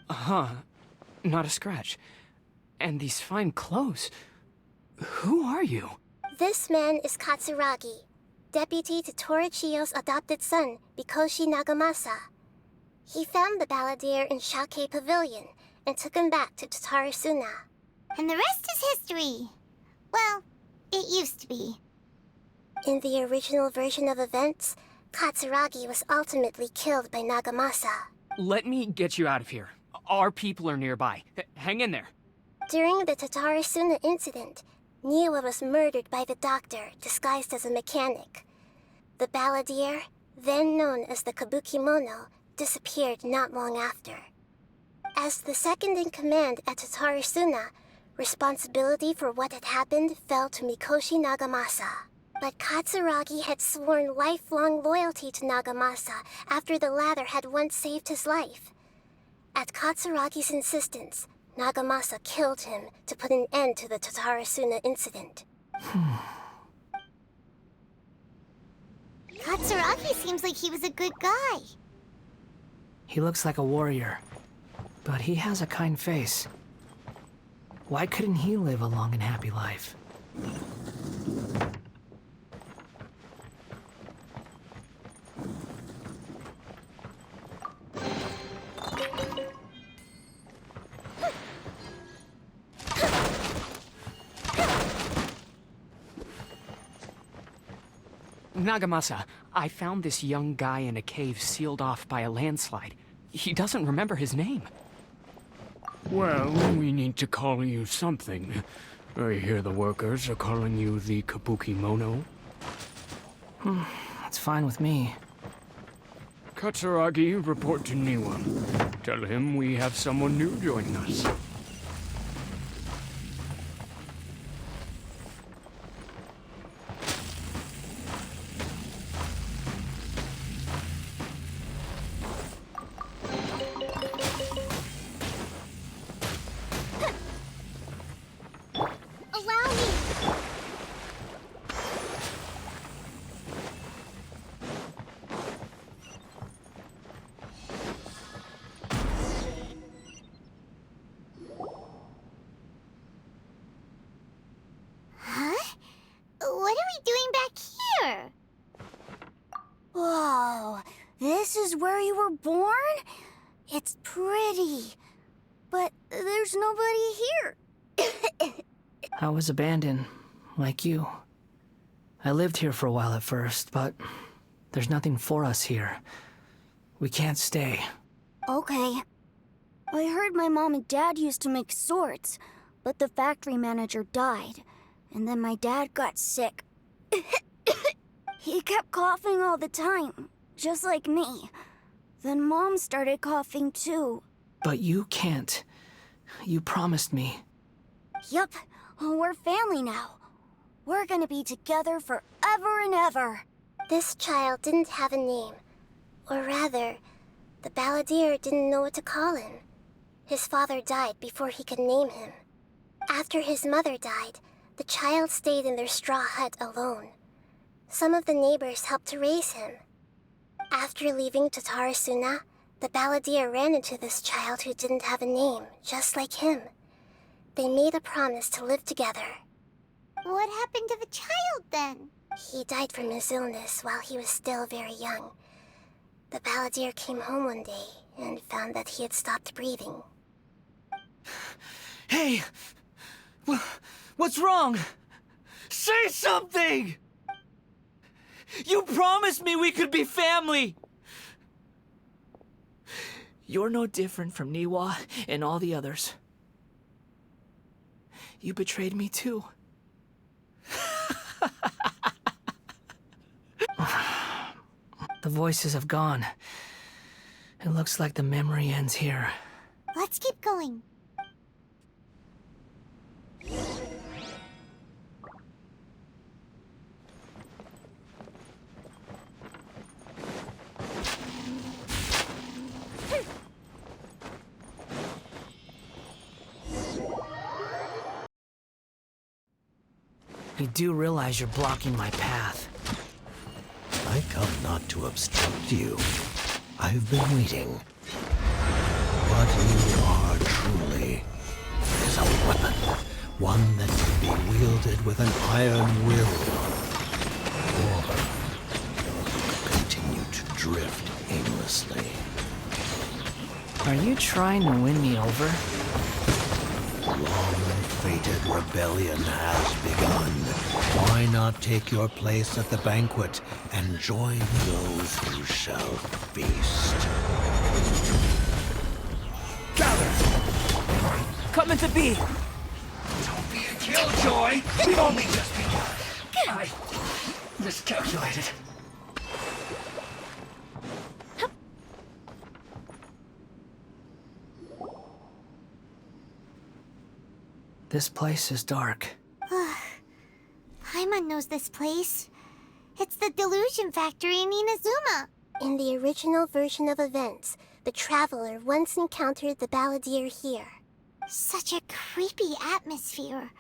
Not a scratch. And these fine clothes. Who are you? This man is Katsuragi, deputy to Torichiyo's adopted son, Mikoshi Nagamasa. He found the Balladeer in Shake Pavilion and took him back to Tatarasuna. And the rest is history. Well, it used to be. In the original version of events, Katsuragi was ultimately killed by Nagamasa. Let me get you out of here. Our people are nearby. Hang in there. During the Tatarasuna incident, Niwa was murdered by the doctor disguised as a mechanic. The Balladeer, then known as the Kabukimono, disappeared not long after. As the second in command at Tatarasuna, responsibility for what had happened fell to Mikoshi Nagamasa. But Katsuragi had sworn lifelong loyalty to Nagamasa after the latter had once saved his life. At Katsuragi's insistence, Nagamasa killed him to put an end to the Tatarasuna incident. Katsuragi seems like he was a good guy. He looks like a warrior, but he has a kind face. Why couldn't he live a long and happy life? Nagamasa, I found this young guy in a cave sealed off by a landslide. He doesn't remember his name. Well, we need to call you something. I hear the workers are calling you the Kabuki Mono. That's fine with me. Katsuragi, report to Niwa. Tell him we have someone new joining us. Allow me! Huh? What are we doing back here? Whoa, this is where you were born? It's pretty, but there's nobody here. I was abandoned, like you. I lived here for a while at first, but there's nothing for us here. We can't stay. Okay. I heard my mom and dad used to make swords, but the factory manager died, and then my dad got sick. He kept coughing all the time, just like me. Then Mom started coughing too. But you can't. You promised me. Yup, we're family now. We're gonna be together forever and ever. This child didn't have a name. Or rather, the balladeer didn't know what to call him. His father died before he could name him. After his mother died, the child stayed in their straw hut alone. Some of the neighbors helped to raise him. After leaving Tatarasuna, the balladeer ran into this child who didn't have a name, just like him. They made a promise to live together. What happened to the child then? He died from his illness while he was still very young. The balladeer came home one day and found that he had stopped breathing. Hey! What's wrong? Say something! You promised me we could be family! You're no different from Niwa and all the others. You betrayed me too. The voices have gone. It looks like the memory ends here. Let's keep going. You do realize you're blocking my path. I come not to obstruct you. I've been waiting. What you are truly is a weapon. One that can be wielded with an iron will. Or continue to drift aimlessly. Are you trying to win me over? Long-fated rebellion has begun. Why not take your place at the banquet and join those who shall feast? Gather! Coming to be! Don't be a killjoy! We've only just begun! I miscalculated. This place is dark. Paimon knows this place. It's the Delusion Factory in Inazuma. In the original version of events, the traveler once encountered the balladeer here. Such a creepy atmosphere.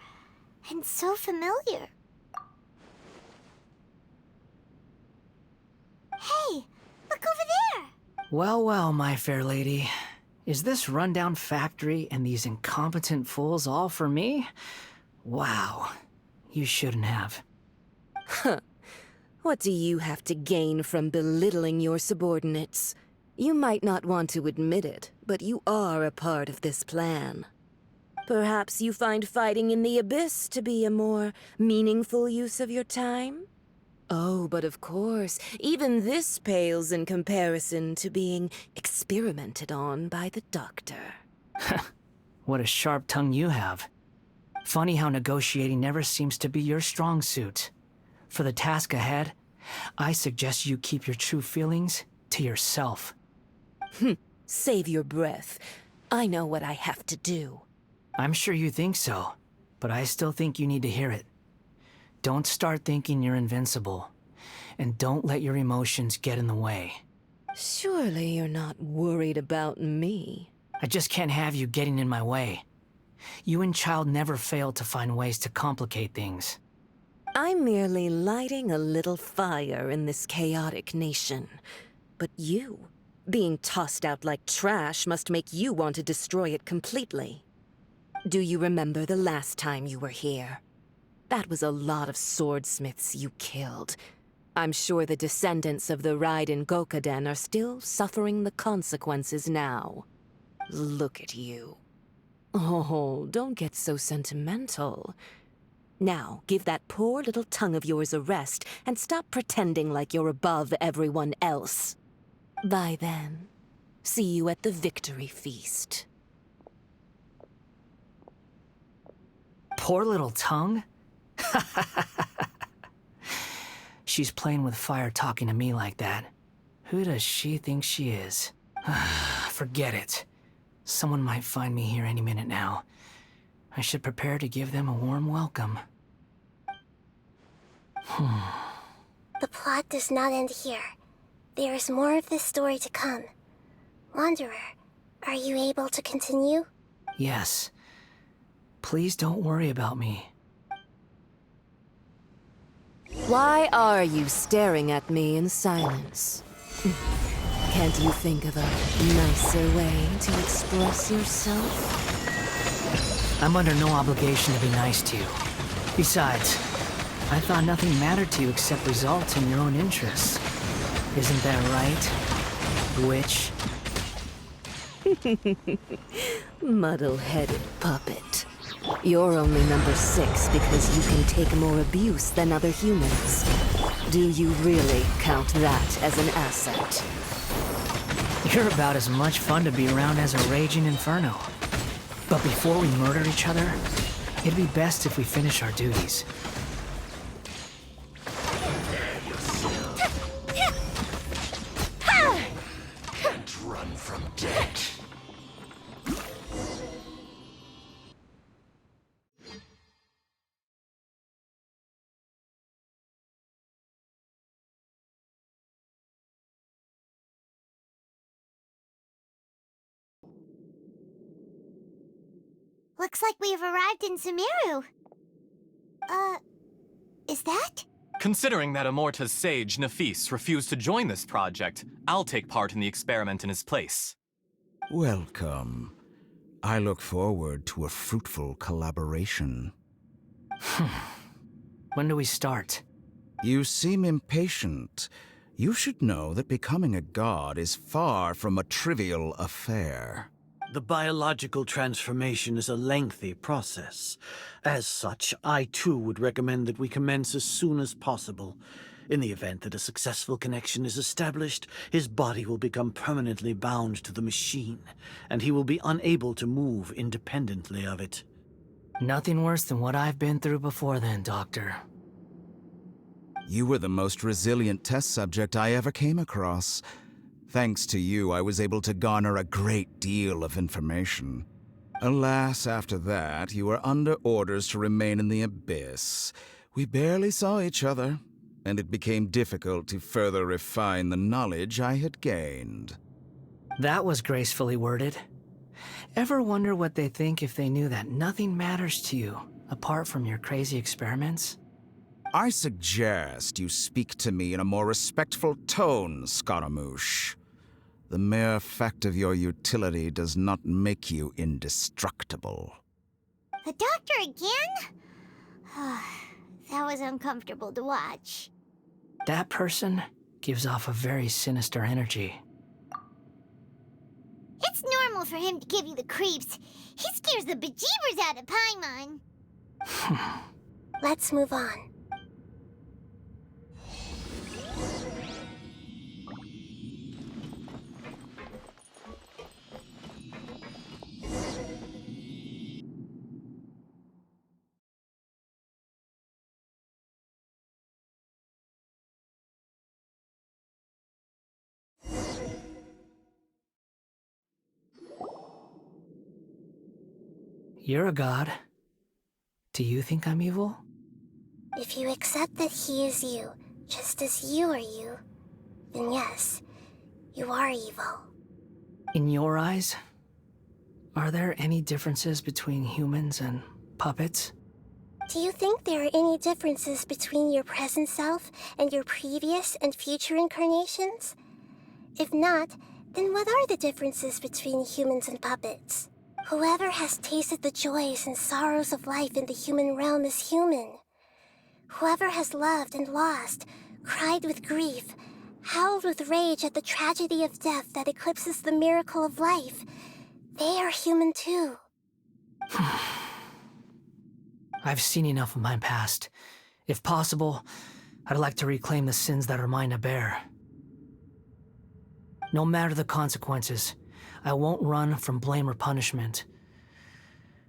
And so familiar. Hey, look over there! Well, well, my fair lady. Is this rundown factory and these incompetent fools all for me? Wow. You shouldn't have. Huh. What do you have to gain from belittling your subordinates? You might not want to admit it, but you are a part of this plan. Perhaps you find fighting in the abyss to be a more meaningful use of your time? Oh, but of course, even this pales in comparison to being experimented on by the doctor. What a sharp tongue you have. Funny how negotiating never seems to be your strong suit. For the task ahead, I suggest you keep your true feelings to yourself. Save your breath. I know what I have to do. I'm sure you think so, but I still think you need to hear it. Don't start thinking you're invincible, and don't let your emotions get in the way. Surely you're not worried about me. I just can't have you getting in my way. You and Child never fail to find ways to complicate things. I'm merely lighting a little fire in this chaotic nation. But you, being tossed out like trash, must make you want to destroy it completely. Do you remember the last time you were here? That was a lot of swordsmiths you killed. I'm sure the descendants of the Raiden Gokaden are still suffering the consequences now. Look at you. Oh, don't get so sentimental. Now, give that poor little tongue of yours a rest and stop pretending like you're above everyone else. Bye then. See you at the victory feast. Poor little tongue? She's playing with fire talking to me like that. Who does she think she is? Forget it. Someone might find me here any minute now. I should prepare to give them a warm welcome. The plot does not end here. There is more of this story to come. Wanderer, are you able to continue? Yes. Please don't worry about me. Why are you staring at me in silence? Can't you think of a nicer way to express yourself? I'm under no obligation to be nice to you. Besides, I thought nothing mattered to you except results in your own interests. Isn't that right, witch? Muddle-headed puppet. You're only number 6 because you can take more abuse than other humans. Do you really count that as an asset? You're about as much fun to be around as a raging inferno. But before we murder each other, it'd be best if we finish our duties. Can't run from death. Looks like we've arrived in Sumeru. Is that? Considering that Amorta's sage, Nafis, refused to join this project, I'll take part in the experiment in his place. Welcome. I look forward to a fruitful collaboration. When do we start? You seem impatient. You should know that becoming a god is far from a trivial affair. The biological transformation is a lengthy process. As such, I too would recommend that we commence as soon as possible. In the event that a successful connection is established, his body will become permanently bound to the machine, and he will be unable to move independently of it. Nothing worse than what I've been through before then, Doctor. You were the most resilient test subject I ever came across. Thanks to you, I was able to garner a great deal of information. Alas, after that, you were under orders to remain in the abyss. We barely saw each other, and it became difficult to further refine the knowledge I had gained. That was gracefully worded. Ever wonder what they think if they knew that nothing matters to you, apart from your crazy experiments? I suggest you speak to me in a more respectful tone, Scaramouche. The mere fact of your utility does not make you indestructible. The doctor again? That was uncomfortable to watch. That person gives off a very sinister energy. It's normal for him to give you the creeps. He scares the bejeebers out of Paimon. Let's move on. You're a god. Do you think I'm evil? If you accept that he is you, just as you are you, then yes, you are evil. In your eyes, are there any differences between humans and puppets? Do you think there are any differences between your present self and your previous and future incarnations? If not, then what are the differences between humans and puppets? Whoever has tasted the joys and sorrows of life in the human realm is human. Whoever has loved and lost, cried with grief, howled with rage at the tragedy of death that eclipses the miracle of life, they are human too. I've seen enough of my past. If possible, I'd like to reclaim the sins that are mine to bear. No matter the consequences, I won't run from blame or punishment.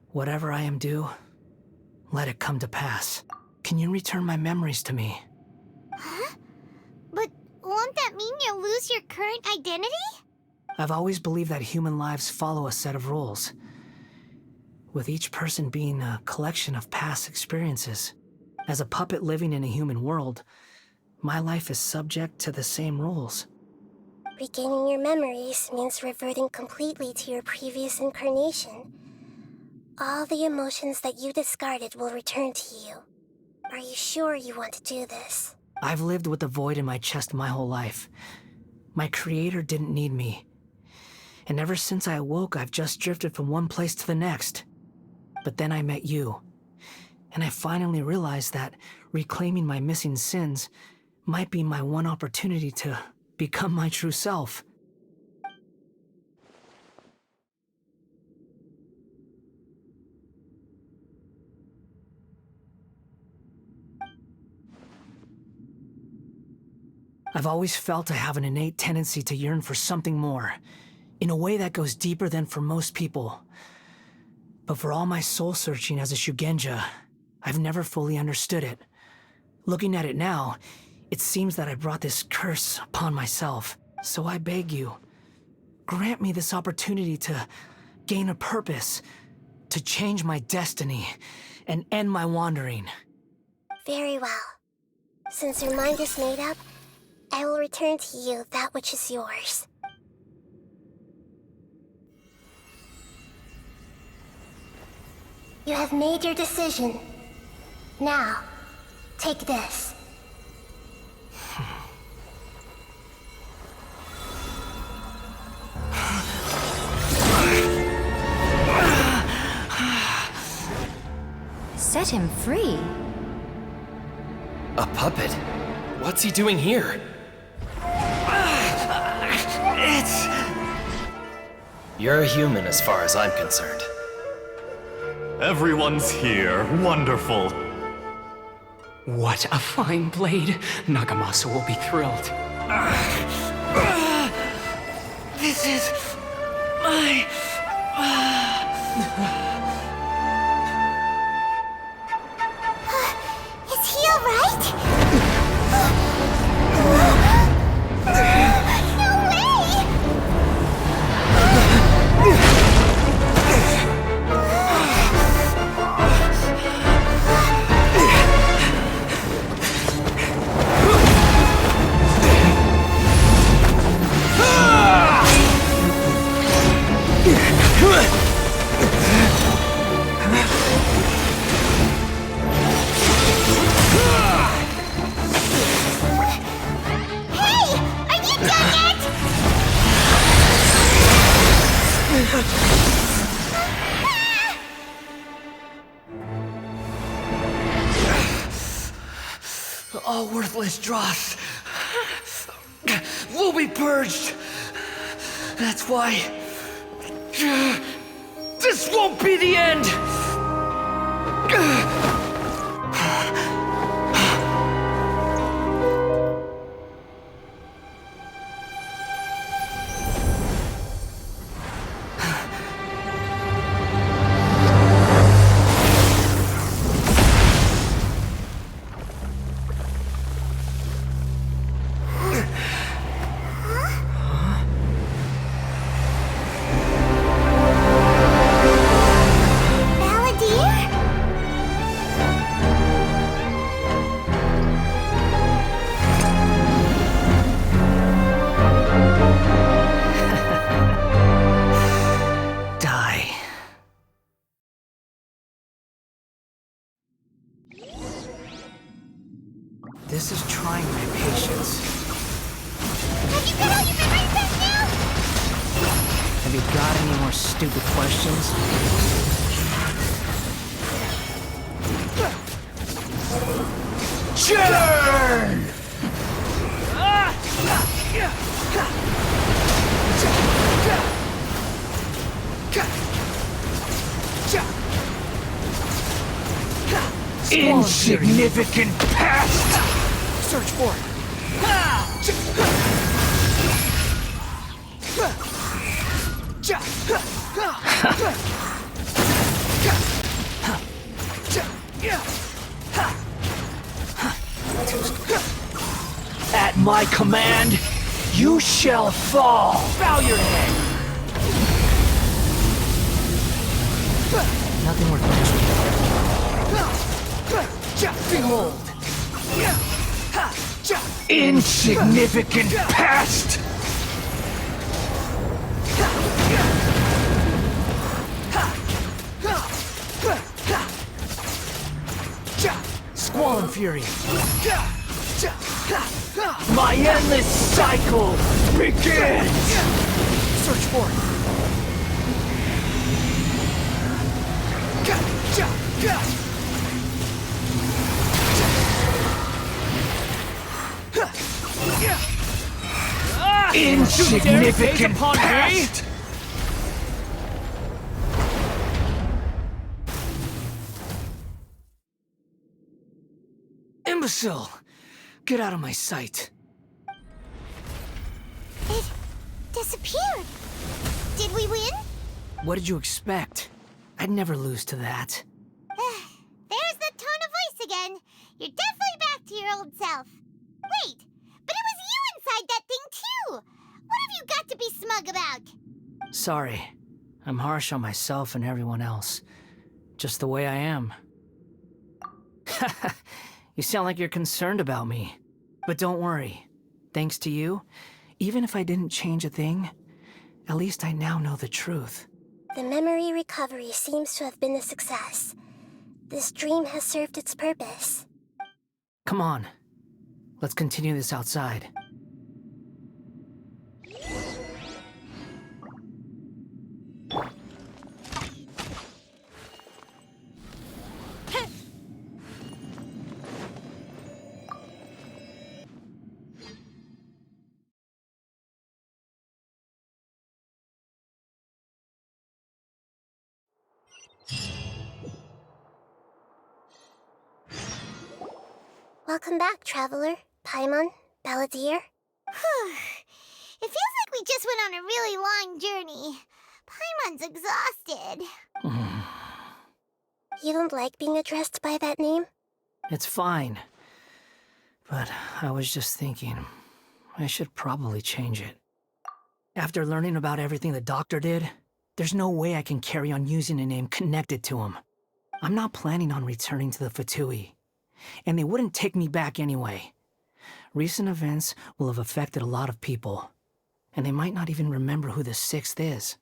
Whatever I am due, let it come to pass. Can you return my memories to me? Huh? But won't that mean you'll lose your current identity? I've always believed that human lives follow a set of rules, with each person being a collection of past experiences. As a puppet living in a human world, my life is subject to the same rules. Regaining your memories means reverting completely to your previous incarnation. All the emotions that you discarded will return to you. Are you sure you want to do this? I've lived with the void in my chest my whole life. My creator didn't need me. And ever since I awoke, I've just drifted from one place to the next. But then I met you, and I finally realized that reclaiming my missing sins might be my one opportunity to become my true self. I've always felt I have an innate tendency to yearn for something more, in a way that goes deeper than for most people. But for all my soul-searching as a Shugenja, I've never fully understood it. Looking at it now, it seems that I brought this curse upon myself. So I beg you, grant me this opportunity to gain a purpose, to change my destiny, and end my wandering. Very well. Since your mind is made up, I will return to you that which is yours. You have made your decision. Now, take this. Set him free. A puppet? What's he doing here? You're a human as far as I'm concerned. Everyone's here. Wonderful. What a fine blade. Nagamasa will be thrilled. This is my... Is he alright? All worthless dross will be purged. That's why this won't be the end. Now Have you got any more stupid questions? Churn! Insignificant past! Search for it. At my command, you shall fall! Bow your head! Nothing worth mentioning. Behold! Insignificant past! Squall and Fury! My endless cycle begins! Search for it! Insignificant past! Imbecile! Get out of my sight. It disappeared. Did we win? What did you expect? I'd never lose to that. There's the tone of voice again. You're definitely back to your old self. Wait, but it was you inside that thing too. What have you got to be smug about? Sorry. I'm harsh on myself and everyone else. Just the way I am. You sound like you're concerned about me. But don't worry. Thanks to you, even if I didn't change a thing, at least I now know the truth. The memory recovery seems to have been a success. This dream has served its purpose. Come on. Let's continue this outside. Welcome back, traveler. Paimon, Balladeer. It feels like we just went on a really long journey. Paimon's exhausted. You don't like being addressed by that name? It's fine. But I was just thinking, I should probably change it. After learning about everything the doctor did, there's no way I can carry on using a name connected to him. I'm not planning on returning to the Fatui, and they wouldn't take me back anyway. Recent events will have affected a lot of people, and they might not even remember who the sixth is.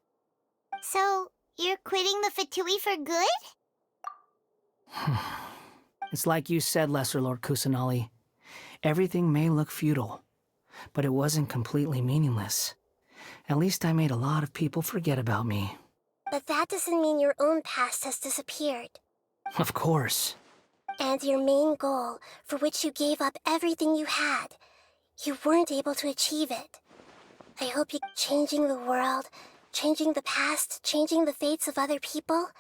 So, you're quitting the Fatui for good? It's like you said, Lesser Lord Kusanali. Everything may look futile, but it wasn't completely meaningless. At least I made a lot of people forget about me. But that doesn't mean your own past has disappeared. Of course. And your main goal, for which you gave up everything you had, you weren't able to achieve it. I hope you changing the world, changing the past, changing the fates of other people.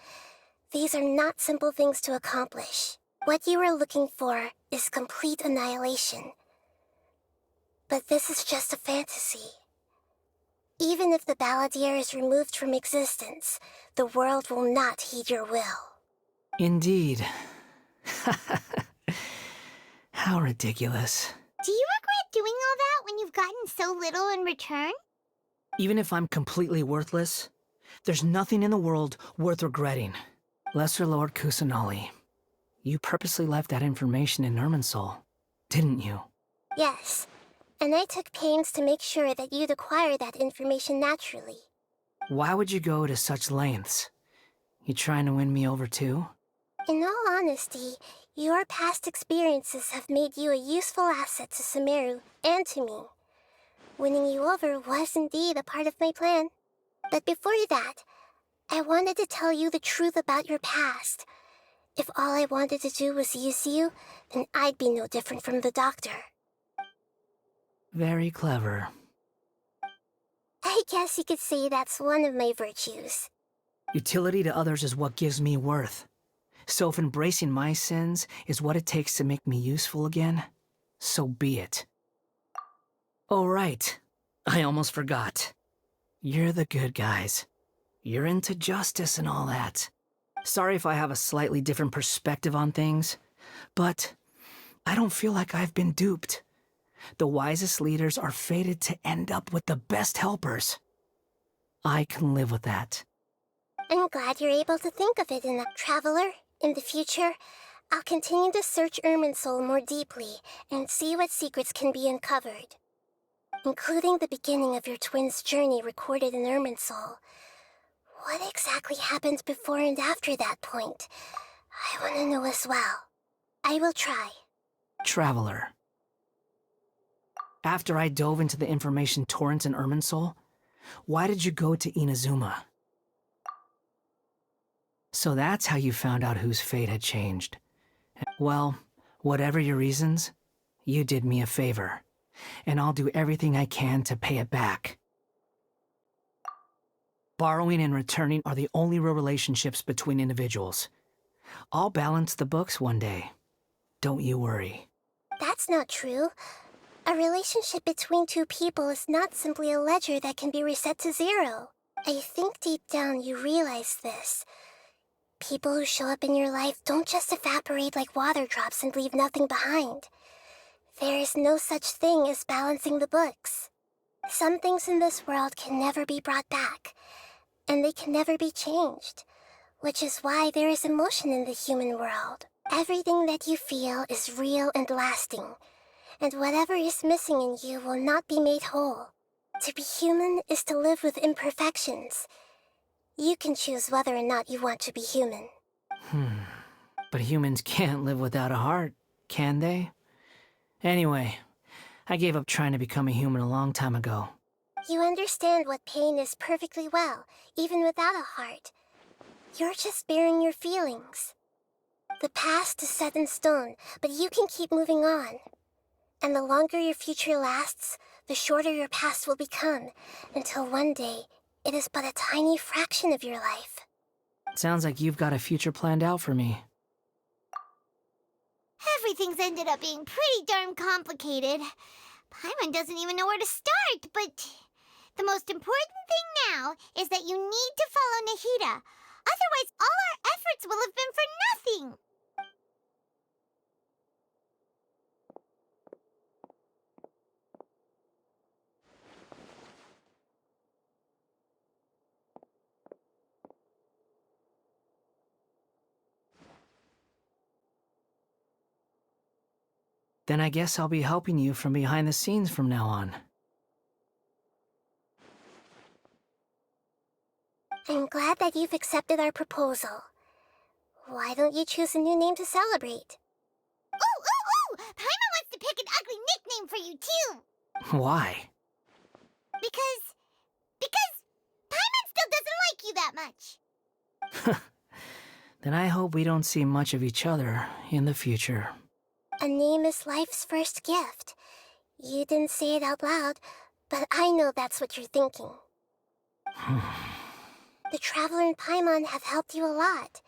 These are not simple things to accomplish. What you were looking for is complete annihilation. But this is just a fantasy. Even if the Balladeer is removed from existence, the world will not heed your will. Indeed. How ridiculous. Do you regret doing all that when you've gotten so little in return? Even if I'm completely worthless, there's nothing in the world worth regretting. Lesser Lord Kusanali, you purposely left that information in Irminsul, didn't you? Yes, and I took pains to make sure that you'd acquire that information naturally. Why would you go to such lengths? You trying to win me over too? In all honesty, your past experiences have made you a useful asset to Sumeru and to me. Winning you over was indeed a part of my plan. But before that, I wanted to tell you the truth about your past. If all I wanted to do was use you, then I'd be no different from the doctor. Very clever. I guess you could say that's one of my virtues. Utility to others is what gives me worth. So if embracing my sins is what it takes to make me useful again, so be it. Oh, right. I almost forgot. You're the good guys. You're into justice and all that. Sorry if I have a slightly different perspective on things, but I don't feel like I've been duped. The wisest leaders are fated to end up with the best helpers. I can live with that. I'm glad you're able to think of it in that. Traveler, in the future, I'll continue to search Irminsul more deeply and see what secrets can be uncovered, including the beginning of your twins' journey recorded in Irminsul. What exactly happened before and after that point? I want to know as well. I will try. Traveler. After I dove into the information torrent in Irminsul, why did you go to Inazuma? So that's how you found out whose fate had changed. Well, whatever your reasons, you did me a favor, and I'll do everything I can to pay it back. Borrowing and returning are the only real relationships between individuals. I'll balance the books one day. Don't you worry. That's not true. A relationship between two people is not simply a ledger that can be reset to zero. I think deep down you realize this. People who show up in your life don't just evaporate like water drops and leave nothing behind. There is no such thing as balancing the books. Some things in this world can never be brought back, and they can never be changed, which is why there is emotion in the human world. Everything that you feel is real and lasting, and whatever is missing in you will not be made whole. To be human is to live with imperfections. You can choose whether or not you want to be human. But humans can't live without a heart, can they? Anyway, I gave up trying to become a human a long time ago. You understand what pain is perfectly well, even without a heart. You're just bearing your feelings. The past is set in stone, but you can keep moving on. And the longer your future lasts, the shorter your past will become, until one day, it is but a tiny fraction of your life. Sounds like you've got a future planned out for me. Everything's ended up being pretty darn complicated. Paimon doesn't even know where to start, but the most important thing now is that you need to follow Nahida. Otherwise, all our efforts will have been for nothing. Then I guess I'll be helping you from behind the scenes from now on. I'm glad that you've accepted our proposal. Why don't you choose a new name to celebrate? Ooh! Paimon wants to pick an ugly nickname for you, too! Why? Because Paimon still doesn't like you that much. Then I hope we don't see much of each other in the future. A name is life's first gift. You didn't say it out loud, but I know that's what you're thinking. The Traveler and Paimon have helped you a lot.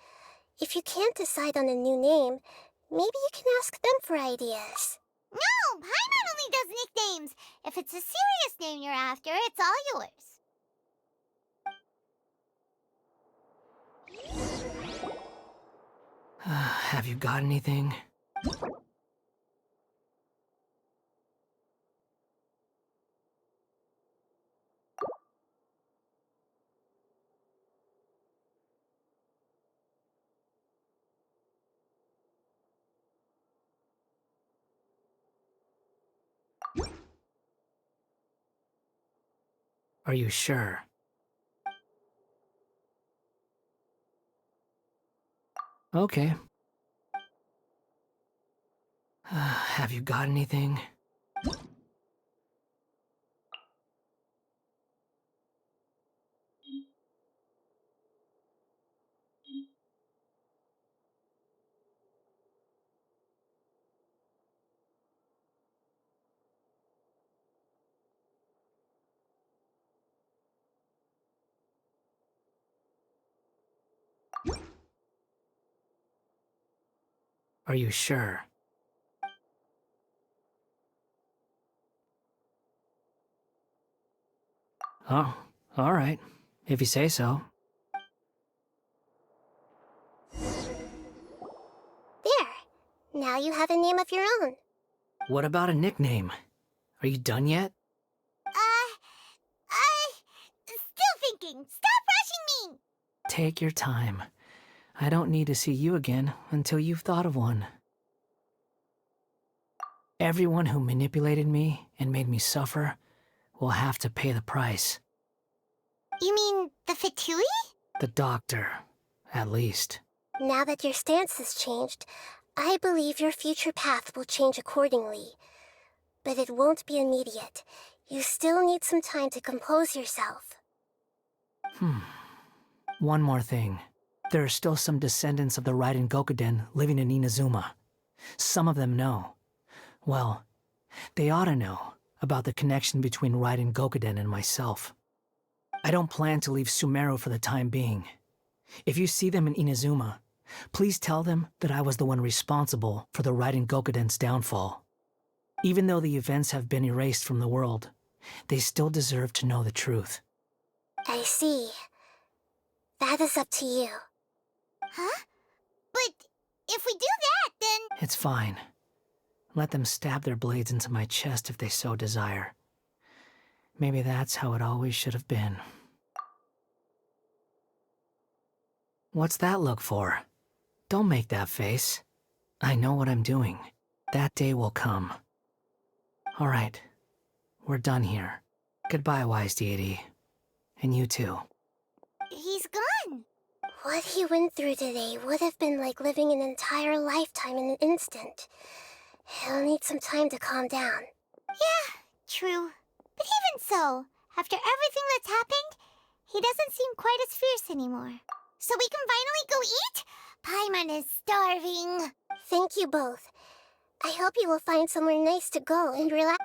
If you can't decide on a new name, maybe you can ask them for ideas. No! Paimon only does nicknames. If it's a serious name you're after, it's all yours. Have you got anything? Are you sure? Okay. Have you got anything? Are you sure? Oh, all right. If you say so. There. Now you have a name of your own. What about a nickname? Are you done yet? Still thinking. Stop rushing me! Take your time. I don't need to see you again until you've thought of one. Everyone who manipulated me and made me suffer will have to pay the price. You mean the Fatui? The doctor, at least. Now that your stance has changed, I believe your future path will change accordingly. But it won't be immediate. You still need some time to compose yourself. One more thing. There are still some descendants of the Raiden Gokuden living in Inazuma. Some of them know. Well, they ought to know about the connection between Raiden Gokuden and myself. I don't plan to leave Sumeru for the time being. If you see them in Inazuma, please tell them that I was the one responsible for the Raiden Gokuden's downfall. Even though the events have been erased from the world, they still deserve to know the truth. I see. That is up to you. Huh? But if we do that, then... It's fine. Let them stab their blades into my chest if they so desire. Maybe that's how it always should have been. What's that look for? Don't make that face. I know what I'm doing. That day will come. All right. We're done here. Goodbye, wise deity. And you too. He's gone. What he went through today would have been like living an entire lifetime in an instant. He'll need some time to calm down. Yeah, true. But even so, after everything that's happened, he doesn't seem quite as fierce anymore. So we can finally go eat? Paimon is starving. Thank you both. I hope you will find somewhere nice to go and relax.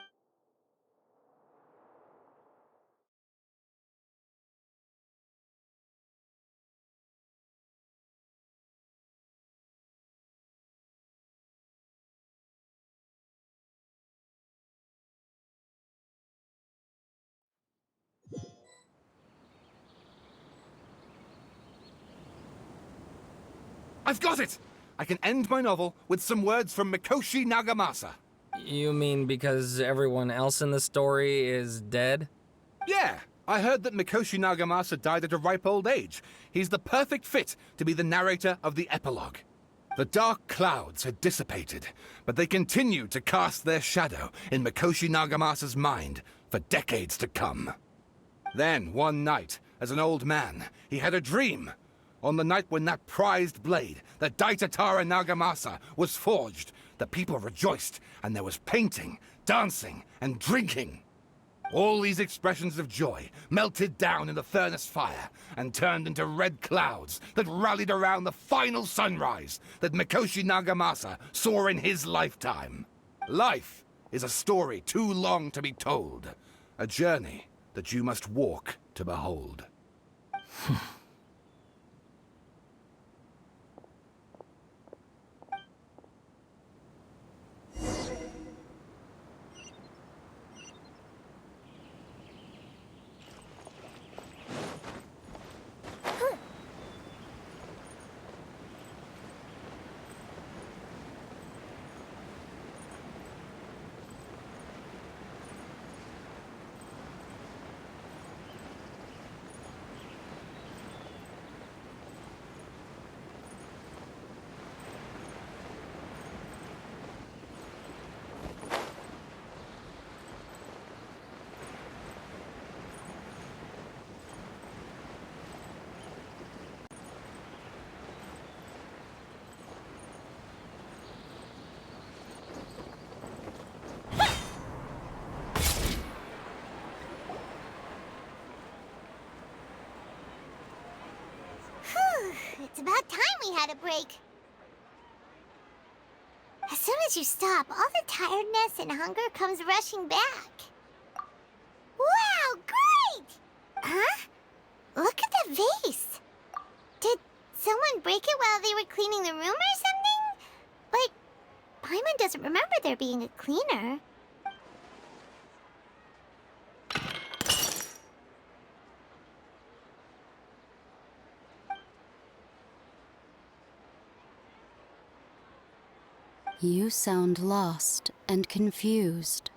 I've got it! I can end my novel with some words from Mikoshi Nagamasa. You mean because everyone else in the story is dead? Yeah, I heard that Mikoshi Nagamasa died at a ripe old age. He's the perfect fit to be the narrator of the epilogue. The dark clouds had dissipated, but they continued to cast their shadow in Mikoshi Nagamasa's mind for decades to come. Then, one night, as an old man, he had a dream. On the night when that prized blade, the Daitatara Nagamasa, was forged, the people rejoiced, and there was painting, dancing, and drinking. All these expressions of joy melted down in the furnace fire and turned into red clouds that rallied around the final sunrise that Mikoshi Nagamasa saw in his lifetime. Life is a story too long to be told, a journey that you must walk to behold. It's about time we had a break. As soon as you stop, all the tiredness and hunger comes rushing back. Wow, great! Huh? Look at the vase. Did someone break it while they were cleaning the room or something? But doesn't remember there being a cleaner. You sound lost and confused.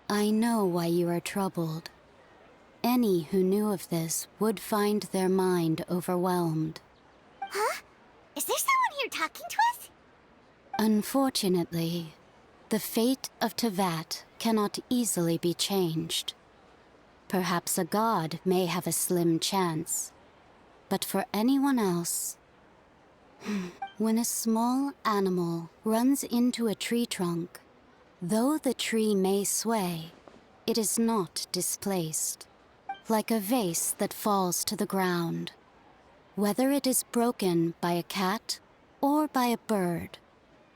I know why you are troubled. Any who knew of this would find their mind overwhelmed. Huh? Is there someone here talking to us? Unfortunately, the fate of Tevat cannot easily be changed. Perhaps a god may have a slim chance, but for anyone else... When a small animal runs into a tree trunk, though the tree may sway, it is not displaced. Like a vase that falls to the ground. Whether it is broken by a cat or by a bird,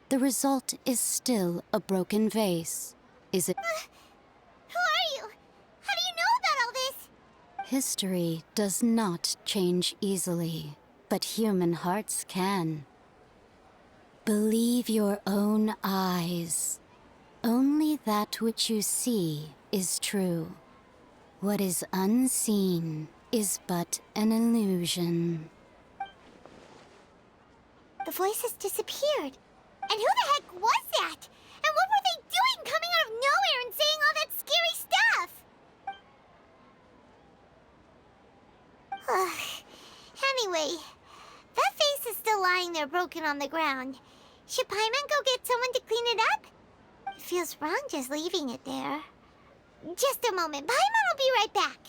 the result is still a broken vase. Is it? Who are you? How do you know about all this? History does not change easily, but human hearts can. Believe your own eyes. Only that which you see is true. What is unseen is but an illusion. The voice has disappeared. And who the heck was that? And what were they doing coming out of nowhere and saying all that scary stuff? Anyway, that face is still lying there broken on the ground. Should Paimon go get someone to clean it up? It feels wrong just leaving it there. Just a moment. Paimon will be right back.